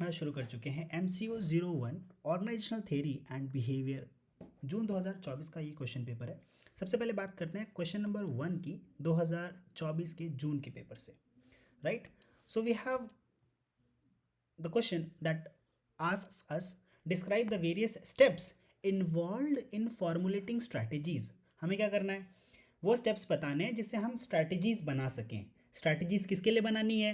देखना शुरू कर चुके हैं MCO 01 organizational theory and behaviour. June 2024 का ये क्वेश्चन पेपर है। सबसे पहले बात करते हैं क्वेश्चन नंबर 1 की 2024 के जून के पेपर से, right. So we have the question that asks us describe the various steps involved in formulating strategies. हमें क्या करना है, वो स्टेप्स बताने हैं जिससे हम स्ट्रैटेजीज बना सकें। स्ट्रैटेजीज किसके लिए बनानी है?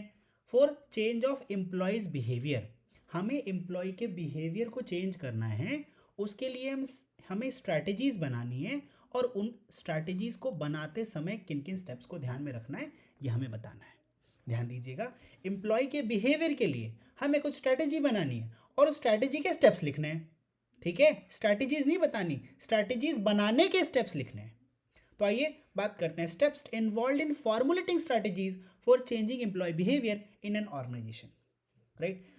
For change of employees behaviour. हमें एम्प्लॉय के बिहेवियर को चेंज करना है, उसके लिए हमें स्ट्रैटेजीज बनानी है, और उन स्ट्रैटेजीज को बनाते समय किन किन स्टेप्स को ध्यान में रखना है ये हमें बताना है। ध्यान दीजिएगा, एम्प्लॉय के बिहेवियर के लिए हमें कुछ स्ट्रैटेजी बनानी है और उस स्ट्रैटेजी के स्टेप्स लिखने हैं। ठीक है, स्ट्रैटेजीज नहीं बतानी, स्ट्रैटेजीज बनाने के स्टेप्स लिखने हैं। तो आइए बात करते हैं steps involve in formulating strategies for changing employ behaviour in an organisation, right.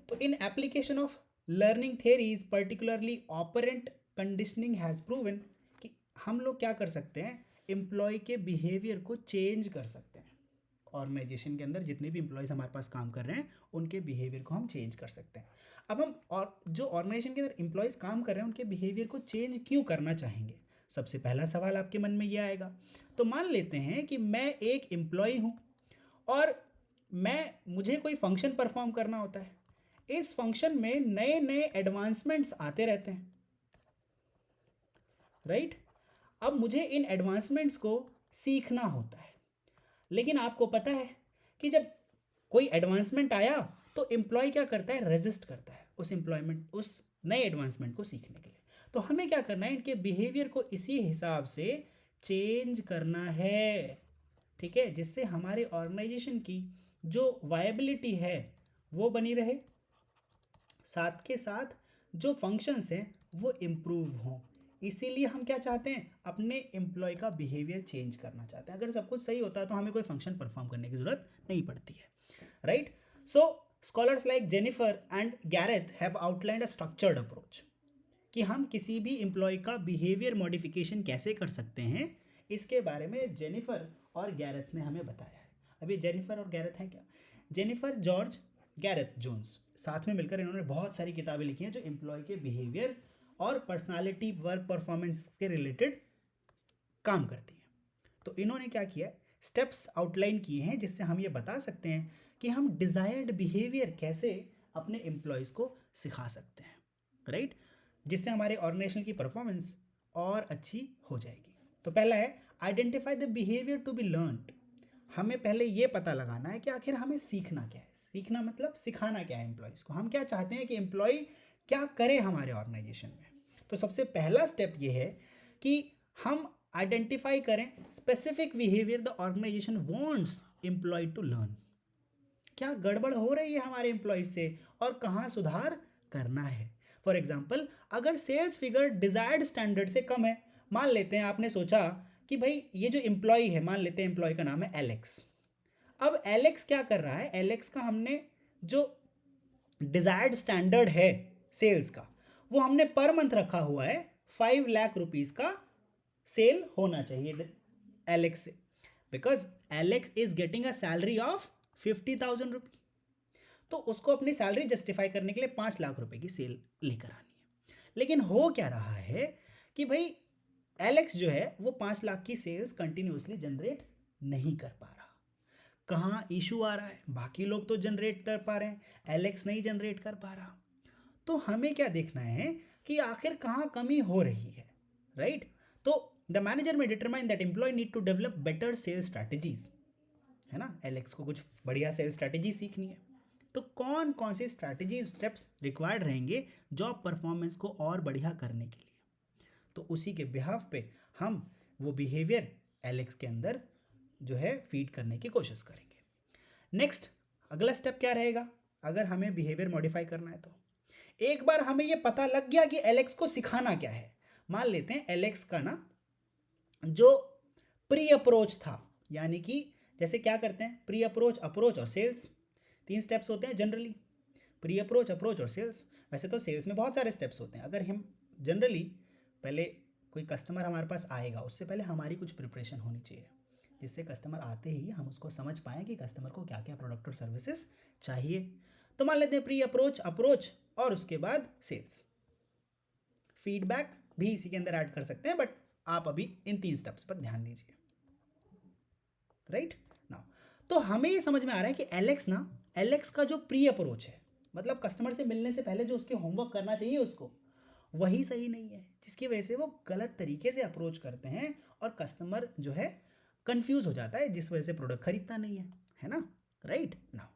तो in application of learning theories particularly operant conditioning has proven कि हम लोग क्या कर सकते हैं, एम्प्लॉय के बिहेवियर को चेंज कर सकते हैं। ऑर्गेनाइजेशन के अंदर जितने भी एम्प्लॉयज़ हमारे पास काम कर रहे हैं उनके बिहेवियर को हम चेंज कर सकते हैं। अब हम और जो ऑर्गेनाइजेशन के अंदर एम्प्लॉयज़ काम कर रहे हैं उनके बिहेवियर को चेंज क्यों करना चाहेंगे? सबसे पहला सवाल आपके मन में ये आएगा। तो मान लेते हैं कि मैं एक एम्प्लॉय हूँ और मुझे कोई फंक्शन परफॉर्म करना होता है। इस फंक्शन में नए नए एडवांसमेंट्स आते रहते हैं, राइट। अब मुझे इन एडवांसमेंट्स को सीखना होता है, लेकिन आपको पता है कि जब कोई एडवांसमेंट आया तो एम्प्लॉय क्या करता है, रेजिस्ट करता है उस नए एडवांसमेंट को सीखने के लिए। तो हमें क्या करना है, इनके बिहेवियर को इसी हिसाब से चेंज करना है, ठीक है, जिससे हमारे ऑर्गेनाइजेशन की जो वायबिलिटी है वो बनी रहे, साथ के साथ जो फंक्शंस हैं वो इम्प्रूव हों। इसीलिए हम क्या चाहते हैं, अपने एम्प्लॉय का बिहेवियर चेंज करना चाहते हैं। अगर सब कुछ सही होता है तो हमें कोई फंक्शन परफॉर्म करने की ज़रूरत नहीं पड़ती है, right. So scholars like Jennifer and Gareth have outlined a structured approach कि हम किसी भी एम्प्लॉय का बिहेवियर मॉडिफिकेशन कैसे कर सकते हैं, इसके बारे में जेनिफर और गैरेथ ने हमें बताया है। अभी जेनिफर और गैरेथ हैं क्या? जेनिफर जॉर्ज, गैरेथ जोन्स, साथ में मिलकर इन्होंने बहुत सारी किताबें लिखी हैं जो एम्प्लॉय के बिहेवियर और पर्सनालिटी वर्क परफॉर्मेंस के रिलेटेड काम करती हैं। तो इन्होंने क्या किया, स्टेप्स आउटलाइन किए हैं जिससे हम ये बता सकते हैं कि हम डिज़ायर्ड बिहेवियर कैसे अपने एम्प्लॉयज़ को सिखा सकते हैं, राइट, जिससे हमारे ऑर्गेनाइजेशन की परफॉर्मेंस और अच्छी हो जाएगी। तो पहला है identify the behaviour to be learned. हमें पहले ये पता लगाना है कि आखिर हमें सीखना क्या है। सीखना मतलब सिखाना क्या है एम्प्लॉयज़ को। हम क्या चाहते हैं कि एम्प्लॉय क्या करे हमारे ऑर्गेनाइजेशन में। तो सबसे पहला स्टेप ये है कि हम आइडेंटिफाई करें specific behaviour the organisation wants employ to learn. क्या गड़बड़ हो रही है हमारे एम्प्लॉय से और कहाँ सुधार करना है। फॉर एग्जाम्पल, अगर सेल्स फिगर डिजायर्ड स्टैंडर्ड से कम है, मान लेते हैं आपने सोचा कि भाई ये जो एम्प्लॉय है, मान लेते हैं एम्प्लॉय का नाम है एलेक्स। अब एलेक्स क्या कर रहा है, एलेक्स का हमने जो डिजायर्ड स्टैंडर्ड है सेल्स का, वो हमने पर मंथ रखा हुआ है 5 लाख रुपीज़ का सेल होना चाहिए एलेक्स से, because Alex is getting a salary of 50,000 रुपी। तो उसको अपनी सैलरी जस्टिफाई करने के लिए 5 लाख रुपए की सेल लेकर आनी है। लेकिन हो क्या रहा है कि भाई एलेक्स जो है वो 5 लाख की सेल्स कंटिन्यूसली जनरेट नहीं कर पा रहा। कहाँ इशू आ रहा है, बाकी लोग तो जनरेट कर पा रहे हैं, एलेक्स नहीं जनरेट कर पा रहा। तो हमें क्या देखना है कि आखिर कहाँ कमी हो रही है, राइट। तो the manager may determine that employ need to develop better sales strategies, है ना, एलेक्स को कुछ बढ़िया सेल्स स्ट्रैटेजी सीखनी है। तो कौन कौन से स्ट्रैटेजी स्टेप्स रिक्वायर्ड रहेंगे जॉब परफॉर्मेंस को और बढ़िया करने के लिए, तो उसी के बिहाफ पे हम वो बिहेवियर एलेक्स के अंदर जो है फीड करने की कोशिश करेंगे। नेक्स्ट अगला स्टेप क्या रहेगा, अगर हमें बिहेवियर मॉडिफाई करना है तो एक बार हमें ये पता लग गया कि एलेक्स को सिखाना क्या है। मान लेते हैं एलेक्स का ना जो प्री अप्रोच था, यानी कि जैसे क्या करते हैं, प्री अप्रोच, अप्रोच और सेल्स, 3 स्टेप्स होते हैं जनरली, प्री अप्रोच, अप्रोच और सेल्स। वैसे तो सेल्स में बहुत सारे स्टेप्स होते हैं। अगर हम जनरली पहले कोई कस्टमर हमारे पास आएगा उससे पहले हमारी कुछ प्रिपरेशन होनी चाहिए, जिससे कस्टमर आते ही हम उसको समझ पाएँ कि कस्टमर को क्या क्या प्रोडक्ट और सर्विसेज चाहिए। तो मान लेते हैं प्री अप्रोच, अप्रोच और उसके बाद सेल्स। फीडबैक भी इसी के अंदर ऐड कर सकते हैं, बट आप अभी इन 3 स्टेप्स पर ध्यान दीजिए, राइट नाउ। तो हमें ये समझ में आ रहा है कि एलेक्स का जो प्री अप्रोच है, मतलब कस्टमर से मिलने से पहले जो उसके होमवर्क करना चाहिए उसको, वही सही नहीं है, जिसकी वजह से वो गलत तरीके से अप्रोच करते हैं और कस्टमर जो है कंफ्यूज हो जाता है, जिस वजह से प्रोडक्ट खरीदता नहीं है ना, राइट नाउ।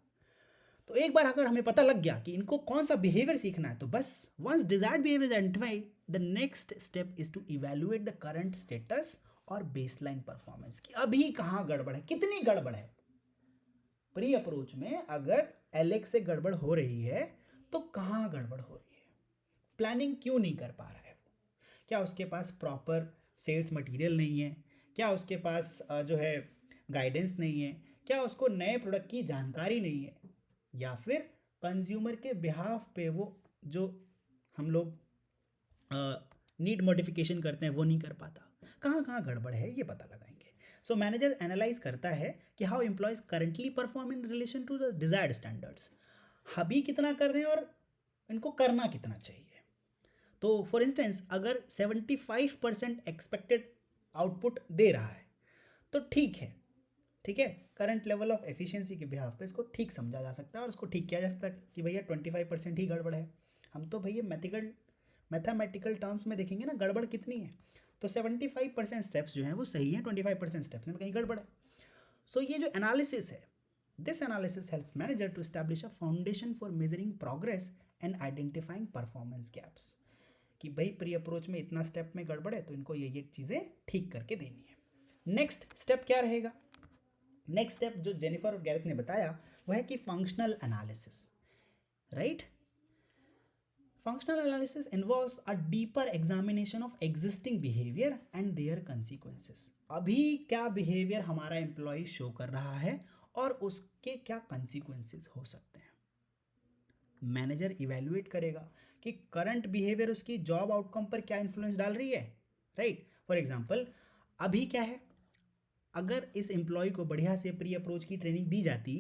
तो एक बार अगर हमें पता लग गया कि इनको कौन सा बिहेवियर सीखना है, तो बस once desired behaviour is identify, the next step is to evaluate the current status और बेसलाइन परफॉर्मेंस की अभी कहाँ गड़बड़ है, कितनी गड़बड़ है। प्री अप्रोच में अगर एलेक्स से गड़बड़ हो रही है तो कहाँ गड़बड़ हो रही है, प्लानिंग क्यों नहीं कर पा रहा है, क्या उसके पास प्रॉपर सेल्स मटेरियल नहीं है, क्या उसके पास जो है गाइडेंस नहीं है, क्या उसको नए प्रोडक्ट की जानकारी नहीं है, या फिर कंज्यूमर के बिहाफ पे वो जो हम लोग नीड मॉडिफिकेशन करते हैं वो नहीं कर पाता, कहाँ कहाँ गड़बड़ है ये पता लगाएंगे। सो मैनेजर एनालाइज करता है कि how employees currently perform in relation to the desired standards, अभी कितना कर रहे हैं और इनको करना कितना चाहिए। तो फॉर इंस्टेंस अगर 75% एक्सपेक्टेड आउटपुट दे रहा है तो ठीक है, करंट लेवल ऑफ एफिशिएंसी के बिहाफ पे इसको ठीक समझा जा सकता है और उसको ठीक किया जा सकता है कि भैया 25% ही गड़बड़ है। हम तो भैया मैथमेटिकल टर्म्स में देखेंगे ना गड़बड़ कितनी है, तो 75% स्टेप्स जो हैं वो सही हैं, 25% स्टेप्स में कहीं गड़बड़ है। सो ये जो एनालिसिस है, this analysis helps manager to establish a foundation for measuring progress and identifying performance gaps, कि भाई प्री अप्रोच में इतना स्टेप में गड़बड़ है तो इनको ये चीज़ें ठीक करके देनी है। नेक्स्ट स्टेप क्या रहेगा, नेक्स्ट स्टेप जो जेनिफर और गैरेथ ने बताया वो है कि functional analysis, right. Functional analysis involves a deeper examination of existing behaviour and their consequences, अभी क्या बिहेवियर हमारा एम्प्लॉय शो कर रहा है और उसके क्या कंसिक्वेंसेस हो सकते हैं। मैनेजर इवैल्यूएट करेगा कि करंट बिहेवियर उसकी जॉब आउटकम पर क्या इन्फ्लुएंस डाल रही है, राइट। फॉर एग्जांपल अभी क्या है, अगर इस एम्प्लॉय को बढ़िया से प्री अप्रोच की ट्रेनिंग दी जाती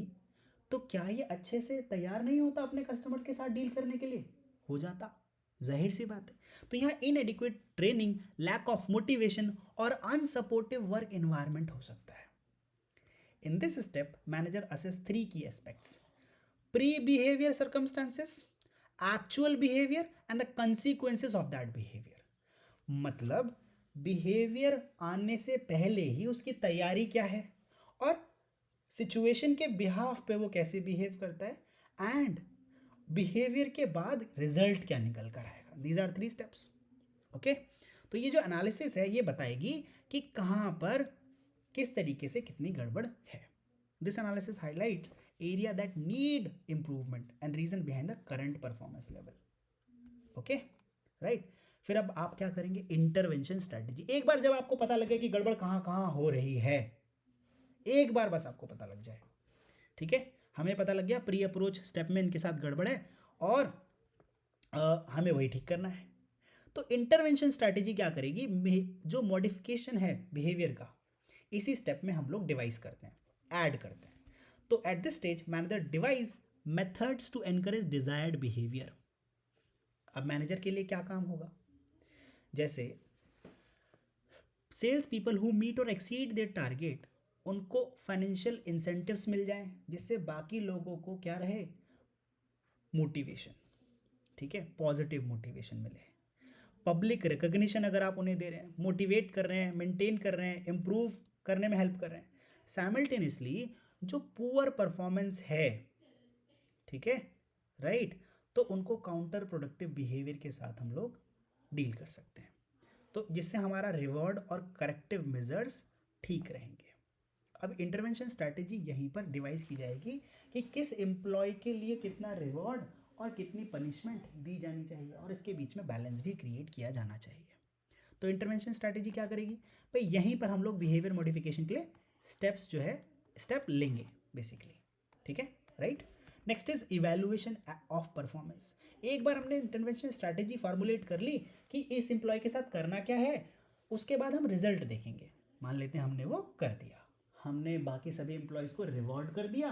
तो क्या ये अच्छे से तैयार नहीं होता अपने कस्टमर के साथ डील करने के लिए, हो जाता, जाहिर सी बात है। तो यहाँ inadequate training, lack of motivation और अनसपोर्टिव वर्क एनवायरनमेंट हो सकता है। In this step manager assess 3 की aspects, pre-behavior circumstances, actual behavior and the consequences of that behavior, मतलब बिहेवियर आने से पहले ही उसकी तैयारी क्या है और सिचुएशन के बिहाफ पे वो कैसे बिहेव करता है, एंड बिहेवियर के बाद रिजल्ट क्या निकल कर आएगा। These are 3 steps, okay. तो ये जो एनालिसिस है ये बताएगी कि कहाँ पर किस तरीके से कितनी गड़बड़ है। This analysis highlights area that need improvement and reason behind the current performance level, okay, right। फिर अब आप क्या करेंगे, इंटरवेंशन स्ट्रेटजी। एक बार जब आपको पता लगे कि गड़बड़ कहाँ कहाँ हो रही है, एक बार बस आपको पता लग जाए, ठीक है, हमें पता लग गया प्री अप्रोच स्टेप में इनके साथ गड़बड़ है और हमें वही ठीक करना है, तो इंटरवेंशन स्ट्रेटजी क्या करेगी, जो मॉडिफिकेशन है बिहेवियर का इसी स्टेप में हम लोग डिवाइस करते हैं, ऐड करते हैं। तो at this stage manager devise methods to encourage desired behaviour. अब मैनेजर के लिए क्या काम होगा, जैसे सेल्स पीपल हु मीट और एक्सीड देयर टारगेट, उनको फाइनेंशियल इंसेंटिव्स मिल जाएं जिससे बाकी लोगों को क्या रहे, मोटिवेशन, ठीक है, पॉजिटिव मोटिवेशन मिले। पब्लिक रिकग्निशन अगर आप उन्हें दे रहे हैं, मोटिवेट कर रहे हैं, मेंटेन कर रहे हैं, इंप्रूव करने में हेल्प कर रहे हैं, साइमल्टेनियसली जो पुअर परफॉर्मेंस है, ठीक है, राइट, तो उनको काउंटर प्रोडक्टिव बिहेवियर के साथ हम लोग डील कर सकते हैं, तो जिससे हमारा रिवॉर्ड और करेक्टिव मेजर्स ठीक रहेंगे। अब इंटरवेंशन स्ट्रैटेजी यहीं पर डिवाइस की जाएगी कि किस एम्प्लॉय के लिए कितना रिवॉर्ड और कितनी पनिशमेंट दी जानी चाहिए और इसके बीच में बैलेंस भी क्रिएट किया जाना चाहिए। तो इंटरवेंशन स्ट्रैटेजी क्या करेगी भाई, यहीं पर हम लोग बिहेवियर मॉडिफिकेशन के लिए स्टेप्स जो है स्टेप लेंगे बेसिकली, ठीक है, right. Next is evaluation of performance. एक बार हमने इंटरवेंशन स्ट्रैटेजी फॉर्मुलेट कर ली कि इस एम्प्लॉय के साथ करना क्या है, उसके बाद हम रिजल्ट देखेंगे। मान लेते हैं हमने वो कर दिया, हमने बाकी सभी एम्प्लॉयज़ को रिवॉर्ड कर दिया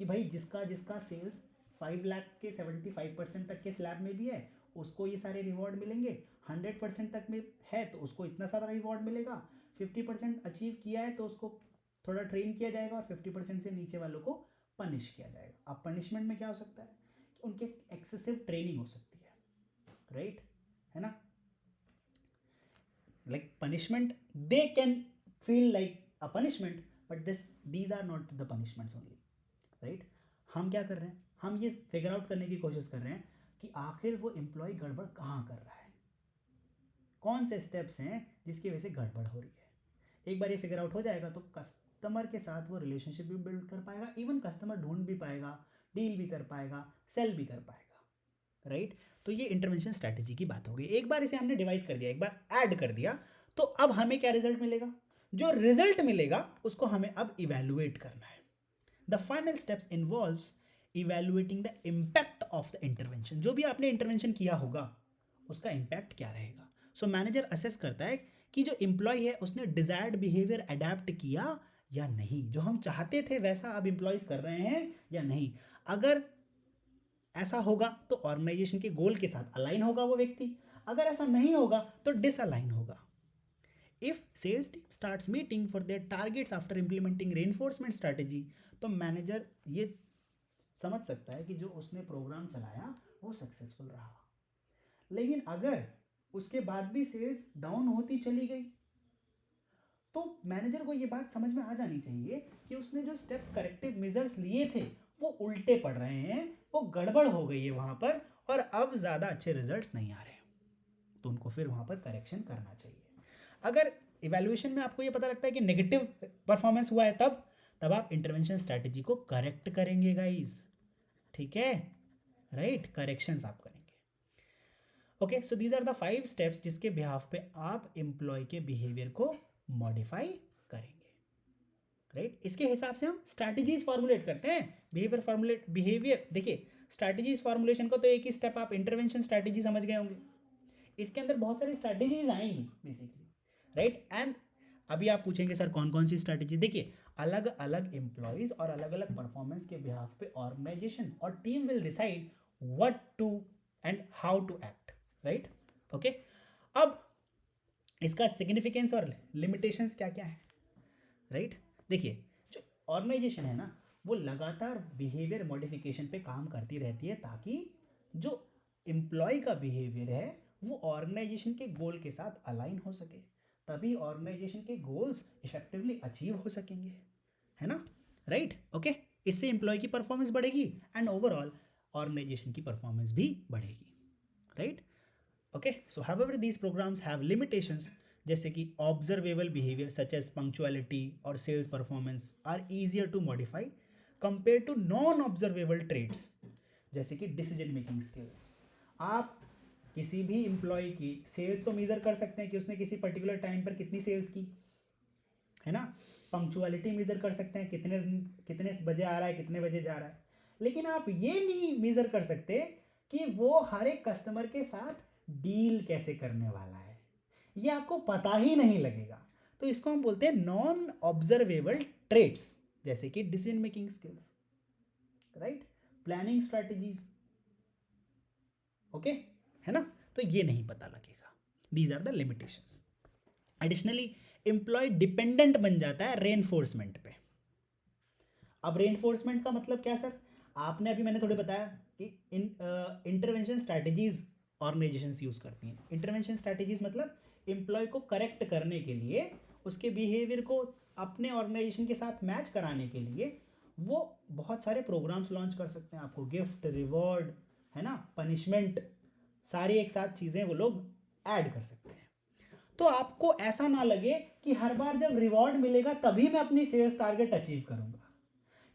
कि भाई जिसका जिसका सेल्स 5 लाख के 75% तक के स्लैब में भी है, उसको ये सारे रिवॉर्ड मिलेंगे। 100% तक में है तो उसको इतना सारा रिवॉर्ड मिलेगा। 50% अचीव किया है तो उसको थोड़ा ट्रेन किया जाएगा, और 50% से नीचे वालों को पनिश किया जाएगा। अब पनिशमेंट में क्या हो सकता है कि उनके एक्सेसिव ट्रेनिंग हो सकती है, राइट, है ना। Like punishment, they can feel like a punishment, but these are not the punishments only, right. हम क्या कर रहे हैं, हम ये फिगर आउट करने की कोशिश कर रहे हैं कि आखिर वो एम्प्लॉय गड़बड़ कहाँ कर रहा है, कौन से स्टेप्स हैं जिसकी वजह से गड़बड़ हो रही है। एक बार ये फिगर आउट हो जाएगा तो कस्टमर के साथ वो रिलेशनशिप भी बिल्ड कर पाएगा, इवन कस्टमर ढूंढ भी पाएगा, डील भी कर पाएगा, सेल भी कर पाएगा, राइट। तो ये इंटरवेंशन स्ट्रैटेजी की बात हो गई। एक बार इसे हमने डिवाइस कर दिया, एक बार ऐड कर दिया, तो अब हमें क्या रिजल्ट मिलेगा, जो रिजल्ट मिलेगा उसको हमें अब इवेलुएट करना है। The final steps involves evaluating the impact of the intervention. जो भी आपने इंटरवेंशन किया होगा उसका इम्पैक्ट क्या रहेगा। सो मैनेजर असेस करता है कि जो एम्प्लॉय है उसने डिजायर्ड बिहेवियर अडेप्ट किया या नहीं, जो हम चाहते थे वैसा अब एम्प्लॉयज कर रहे हैं या नहीं। अगर ऐसा होगा तो ऑर्गेनाइजेशन के गोल के साथ अलाइन होगा वो व्यक्ति, अगर ऐसा नहीं होगा तो डिसअलाइन होगा। If sales team starts meeting for their targets after implementing reinforcement strategy, तो मैनेजर ये समझ सकता है कि जो उसने प्रोग्राम चलाया वो सक्सेसफुल रहा। लेकिन अगर उसके बाद भी सेल्स डाउन होती चली गई तो मैनेजर को ये बात समझ में आ जानी चाहिए कि उसने जो स्टेप्स करेक्टिव मेजर्स लिए थे वो उल्टे पड़ रहे हैं, वो गड़बड़ हो गई है वहाँ पर, और अब ज़्यादा अच्छे रिजल्ट्स नहीं आ रहे, तो उनको फिर वहाँ पर करेक्शन करना चाहिए। अगर इवैल्यूएशन में आपको ये पता लगता है कि नेगेटिव परफॉर्मेंस हुआ है तब आप इंटरवेंशन स्ट्रैटेजी को करेक्ट करेंगे गाइस, ठीक है, राइट, करेक्शंस आप करेंगे। Okay, so these are the 5 steps जिसके बिहाफ पे आप एम्प्लॉय के बिहेवियर को मॉडिफाई करेंगे, राइट। इसके हिसाब से हम स्ट्रैटेजीज फॉर्मुलेट करते हैं। बिहेवियर देखिए, स्ट्रैटेजीज फॉर्मुलेशन को तो एक ही स्टेप आप इंटरवेंशन स्ट्रैटेजी समझ गए होंगे, इसके अंदर बहुत सारी स्ट्रैटेजीज आएंगी बेसिकली, राइट। एंड अभी आप पूछेंगे सर कौन कौन सी स्ट्रैटेजी, देखिए अलग अलग एम्प्लॉयज और अलग अलग परफॉर्मेंस के बिहाफ पे ऑर्गेनाइजेशन और team will decide what to and how to act, right. Okay, अब इसका सिग्निफिकेंस और लिमिटेशंस क्या क्या है, राइट। देखिए, जो ऑर्गेनाइजेशन है ना वो लगातार बिहेवियर मॉडिफिकेशन पे काम करती रहती है ताकि जो एम्प्लॉय का बिहेवियर है वो ऑर्गेनाइजेशन के गोल के साथ अलाइन हो सके, तभी ऑर्गेनाइजेशन के गोल्स इफेक्टिवली अचीव हो सकेंगे, है ना, राइट। ओके, इससे एम्प्लॉय की परफॉर्मेंस बढ़ेगी एंड ओवरऑल ऑर्गेनाइजेशन की परफॉर्मेंस भी बढ़ेगी, right. Okay, so however these programs have limitations, जैसे कि observable behaviour such as punctuality और sales performance are easier to modify compare to non observable traits, जैसे कि डिसीजन मेकिंग स्किल्स। आप किसी भी एम्प्लॉय की सेल्स तो मेजर कर सकते हैं कि उसने किसी पर्टिकुलर टाइम पर कितनी सेल्स की, है ना। पंक्चुअलिटी मेजर कर सकते हैं कितने बजे आ रहा है, कितने बजे जा रहा है, लेकिन आप ये नहीं मेजर कर सकते कि वो हर एक कस्टमर के साथ डील कैसे करने वाला है, ये आपको पता ही नहीं लगेगा। तो इसको हम बोलते हैं नॉन ऑब्जर्वेबल ट्रेड्स, जैसे कि decision making skills, right, planning strategies, okay, है ना। तो ये नहीं पता लगेगा, these are the limitations. Additionally employ dependent बन जाता है रेनफोर्समेंट पे। अब रेनफोर्समेंट का मतलब क्या सर, आपने अभी मैंने थोड़े बताया कि इंटरवेंशन स्ट्रैटेजीज ऑर्गेनाइजेशंस यूज करती हैं। इंटरवेंशन स्ट्रैटेजीज मतलब एम्प्लॉय को करेक्ट करने के लिए, उसके बिहेवियर को अपने ऑर्गेनाइजेशन के साथ मैच कराने के लिए वो बहुत सारे प्रोग्राम्स लॉन्च कर सकते हैं। आपको गिफ्ट, रिवॉर्ड, है ना, पनिशमेंट, सारी एक साथ चीज़ें वो लोग ऐड कर सकते हैं। तो आपको ऐसा ना लगे कि हर बार जब रिवॉर्ड मिलेगा तभी मैं अपनी सेल्स टारगेट अचीव करूंगा,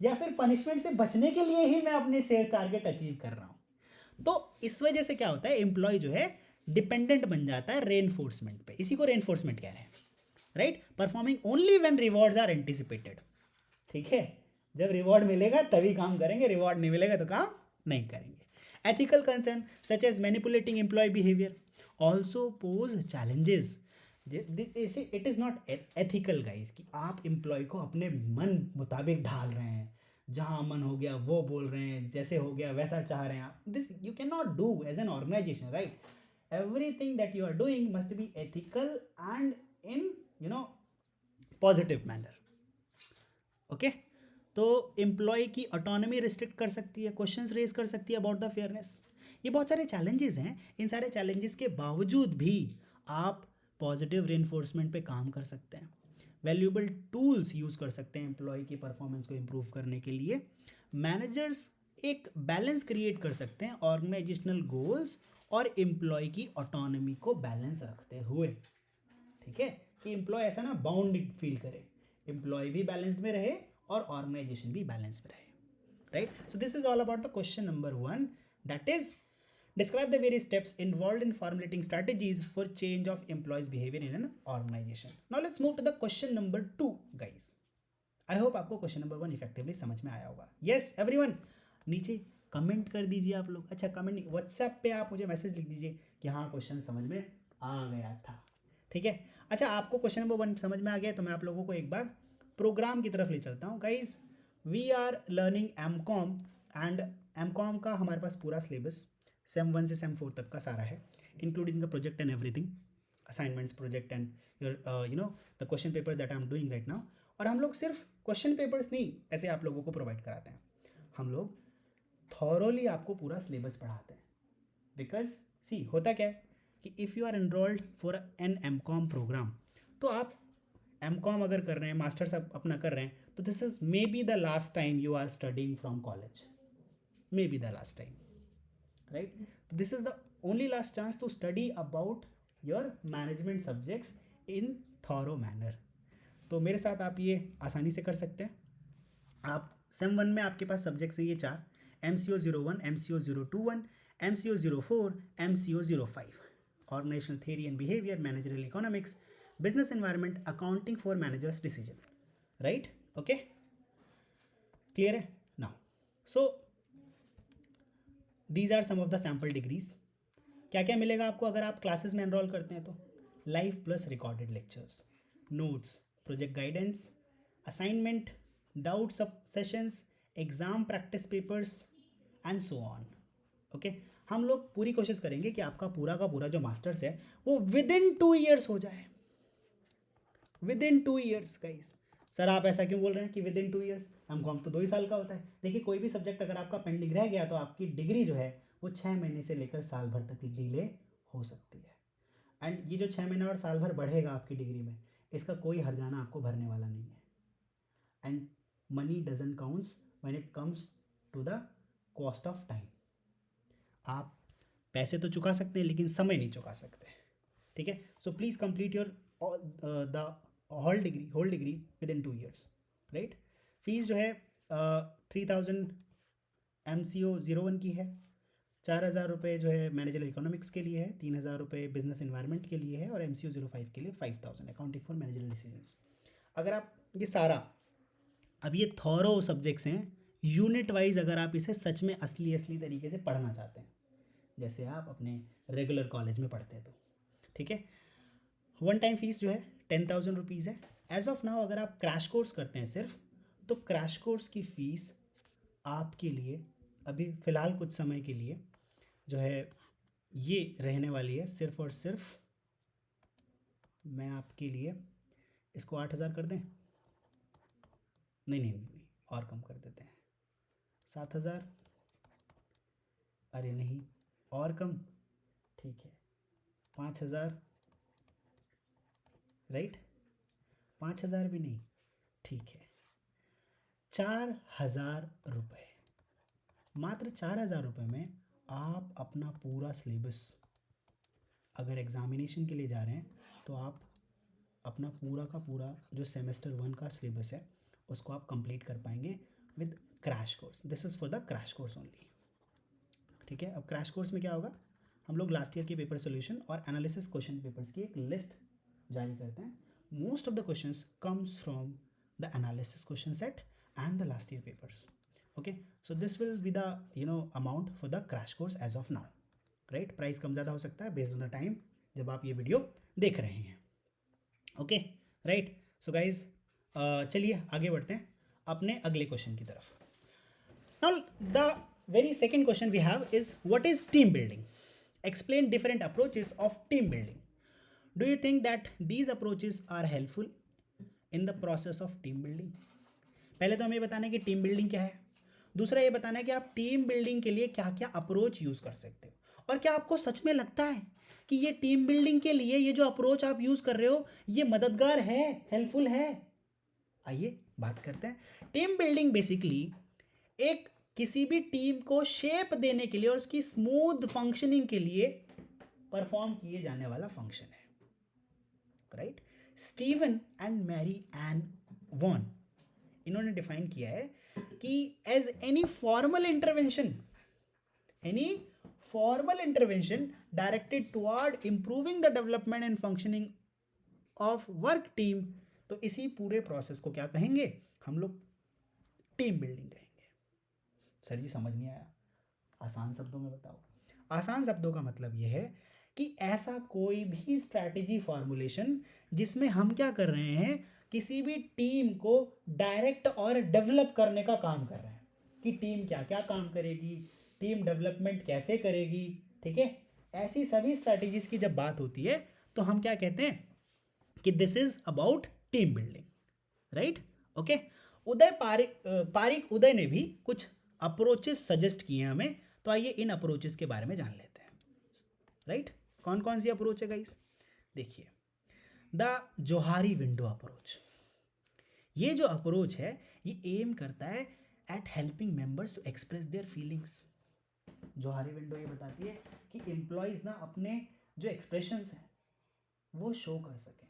या फिर पनिशमेंट से बचने के लिए ही मैं अपने सेल्स टारगेट अचीव कर रहा हूं। तो इस वजह से क्या होता है, एम्प्लॉय जो है डिपेंडेंट बन जाता है रेनफोर्समेंट पे। इसी को रेनफोर्समेंट कह रहे हैं, right. Performing only when rewards are anticipated, ठीक है। जब रिवॉर्ड मिलेगा तभी काम करेंगे, रिवॉर्ड नहीं मिलेगा तो काम नहीं करेंगे। Ethical concern such as manipulating employ behaviour also pose challenges. It is not ethical guys कि आप एम्प्लॉय को अपने मन मुताबिक ढाल रहे हैं, जहाँ मन हो गया वो बोल रहे हैं, जैसे हो गया वैसा चाह रहे हैं आप. This you can not do as an organisation, right? Everything that you are doing must be ethical and in positive manner. Okay, तो एम्प्लॉय की ऑटोनॉमी रिस्ट्रिक्ट कर सकती है, क्वेश्चंस रेज कर सकती है अबाउट द फेयरनेस. ये बहुत सारे चैलेंजेस हैं. इन सारे चैलेंजेस के बावजूद भी आप पॉजिटिव रेनफोर्समेंट पे काम कर सकते हैं, वैल्यूएबल टूल्स यूज़ कर सकते हैं एम्प्लॉय की परफॉर्मेंस को इम्प्रूव करने के लिए. मैनेजर्स एक बैलेंस क्रिएट कर सकते हैं ऑर्गेनाइजेशनल गोल्स और एम्प्लॉय की ऑटोनॉमी को बैलेंस रखते हुए. ठीक है, कि एम्प्लॉय ऐसा ना बाउंड फील करे, एम्प्लॉय भी बैलेंस में रहे और ऑर्गेनाइजेशन भी बैलेंस में रहे, right? So this is all about the question number 1, that is describe the various steps involved in formulating strategies for change of employees behavior in an organization. Now let's move to the question number 2 guys. I hope आपको question number 1 effectively समझ में आया होगा. Yes everyone, नीचे comment कर दीजिए आप लोग. अच्छा, कमेंट नहीं, व्हाट्सएप पे आप मुझे मैसेज लिख दीजिए कि हाँ क्वेश्चन समझ में आ गया था. ठीक है, अच्छा आपको क्वेश्चन नंबर 1 समझ में आ गया तो मैं आप लोगों को एक बार प्रोग्राम की तरफ ले चलता हूँ. Guys, we are learning MCom and MCom का हमारे पास पूरा सिलेबस सेम 1 से सेम 4 तक का सारा है, including the project and everything, assignments, project and your the question paper that I am doing right now. और हम लोग सिर्फ क्वेश्चन पेपर्स नहीं ऐसे आप लोगों को प्रोवाइड कराते हैं, हम लोग थॉरोली आपको पूरा सिलेबस पढ़ाते हैं. बिकॉज सी होता क्या है कि if you are enrolled for an M Com programme, तो आप एम कॉम अगर कर रहे हैं, मास्टर्स अपना कर रहे हैं, तो this is may be the last time you are studying from college, may be the last time, right? So this is the only last chance to study about your management subjects in thorough manner. तो मेरे साथ आप ये आसानी से कर सकते हैं. आप सेम 1 में आपके पास सब्जेक्ट्स हैं ये 4, MCO 01, MCO 021, MCO 04, MCO 05, organizational theory and behaviour, managerial economics, business environment, accounting for managers decision, right? Okay, clear है now? So these are some of the sample degrees. क्या क्या मिलेगा आपको अगर आप क्लासेस में एनरोल करते हैं? तो live plus recorded lectures, notes, project guidance, assignment, doubt सब sessions, exam practice papers and so on. Okay, हम लोग पूरी कोशिश करेंगे कि आपका पूरा का पूरा जो मास्टर्स है वो विद इन 2 ईयर्स हो जाए, with in 2 years. Guys, sir आप ऐसा क्यों बोल रहे हैं कि विद इन 2 ईयर्स? एमकॉम तो 2 ही साल का होता है. देखिए, कोई भी सब्जेक्ट अगर आपका पेंडिंग रह गया तो आपकी डिग्री जो है वो 6 महीने से लेकर साल भर तक डिले हो सकती है. एंड ये जो 6 महीने और साल भर बढ़ेगा आपकी डिग्री में, इसका कोई हर्जाना आपको भरने वाला नहीं है. And money doesn't counts when it comes to the cost of time. आप पैसे तो चुका सकते हैं लेकिन समय नहीं चुका सकते. ठीक है, so please complete your the whole degree within 2 years, right? Fees जो है 3000 MCO 01 की है, 4000 रुपये जो है मैनेजरियल इकोनॉमिक्स के लिए है, 3000 रुपये बिजनेस एनवायरनमेंट के लिए है, और MCO 05 के लिए 5000 अकाउंटिंग फॉर मैनेजरियल डिसीजंस. अगर आप ये सारा, अब ये थॉरो सब्जेक्ट्स हैं, यूनिट वाइज अगर आप इसे सच में असली तरीके से पढ़ना चाहते हैं जैसे आप अपने रेगुलर कॉलेज में पढ़ते हैं तो ठीक है, 1 टाइम फीस जो है 10,000 रुपीज़ है. एज ऑफ नाउ अगर आप क्रैश कोर्स करते हैं सिर्फ, तो क्रैश कोर्स की फ़ीस आपके लिए अभी फ़िलहाल कुछ समय के लिए जो है ये रहने वाली है सिर्फ और सिर्फ, मैं आपके लिए इसको 8,000 कर दें, नहीं, और कम कर देते हैं, 7,000, अरे नहीं और कम, ठीक है 5,000, राइट? 5,000 भी नहीं, ठीक है 4,000 रुपये. मात्र 4,000 रुपये में आप अपना पूरा सिलेबस, अगर एग्ज़ामिनेशन के लिए जा रहे हैं तो आप अपना पूरा का पूरा जो सेमेस्टर 1 का सिलेबस है उसको आप कंप्लीट कर पाएंगे with crash course. This is for the crash course only. ठीक है, अब क्रैश कोर्स में क्या होगा, हम लोग लास्ट ईयर के पेपर सोल्यूशन और एनालिसिस क्वेश्चन पेपर्स की एक लिस्ट जारी करते हैं. Most of the questions comes from the analysis question set and the last year papers. Okay, so this will be the amount for the crash course as of now, right? Price कम ज़्यादा हो सकता है based on the time जब आप ये video देख रहे हैं. Okay, right? सो गाइज चलिए आगे बढ़ते हैं अपने अगले क्वेश्चन की तरफ. Now, the very second question we have is, what is team building? Explain different approaches of team building. Do you think that these approaches are helpful in the process of team building? पहले तो हमें बताना है कि team building क्या है, दूसरा ये बताना है कि आप टीम बिल्डिंग के लिए क्या क्या अप्रोच यूज़ कर सकते हो, और क्या आपको सच में लगता है कि ये टीम बिल्डिंग के लिए ये जो अप्रोच आप यूज़ कर रहे हो ये मददगार है, हेल्पफुल है? आइए बात करते हैं। टीम बिल्डिंग बेसिकली एक किसी भी टीम को शेप देने के लिए और उसकी स्मूथ फंक्शनिंग के लिए परफॉर्म किए जाने वाला फंक्शन है, right? Steven and Mary Ann Von, इन्होंने डिफाइन किया है कि as any formal intervention directed toward improving the development and functioning of work team, तो इसी पूरे प्रोसेस को क्या कहेंगे हम लोग? टीम बिल्डिंग कहेंगे। सर जी समझ नहीं आया, आसान शब्दों में बताओ। आसान शब्दों का मतलब यह है कि ऐसा कोई भी स्ट्रैटेजी फॉर्मुलेशन जिसमें हम क्या कर रहे हैं, किसी भी टीम को डायरेक्ट और डेवलप करने का काम कर रहे हैं कि टीम क्या क्या काम करेगी, टीम डेवलपमेंट कैसे करेगी, ठीक है? ऐसी सभी स्ट्रैटेजीज की जब बात होती है तो हम क्या कहते हैं कि this is about team building, right? Okay, Uday Pareek Uday ने भी कुछ अप्रोचेस सजेस्ट किए हैं हमें, तो आइए इन अप्रोचेस के बारे में जान लेते हैं, राइट? कौन कौन सी अप्रोच है गाइस? देखिए, द जोहारी विंडो अप्रोच। ये जो अप्रोच है ये एम करता है at helping members to express their feelings. Johari window ये बताती है कि एम्प्लॉयज़ ना अपने जो एक्सप्रेशंस हैं वो शो कर सकें।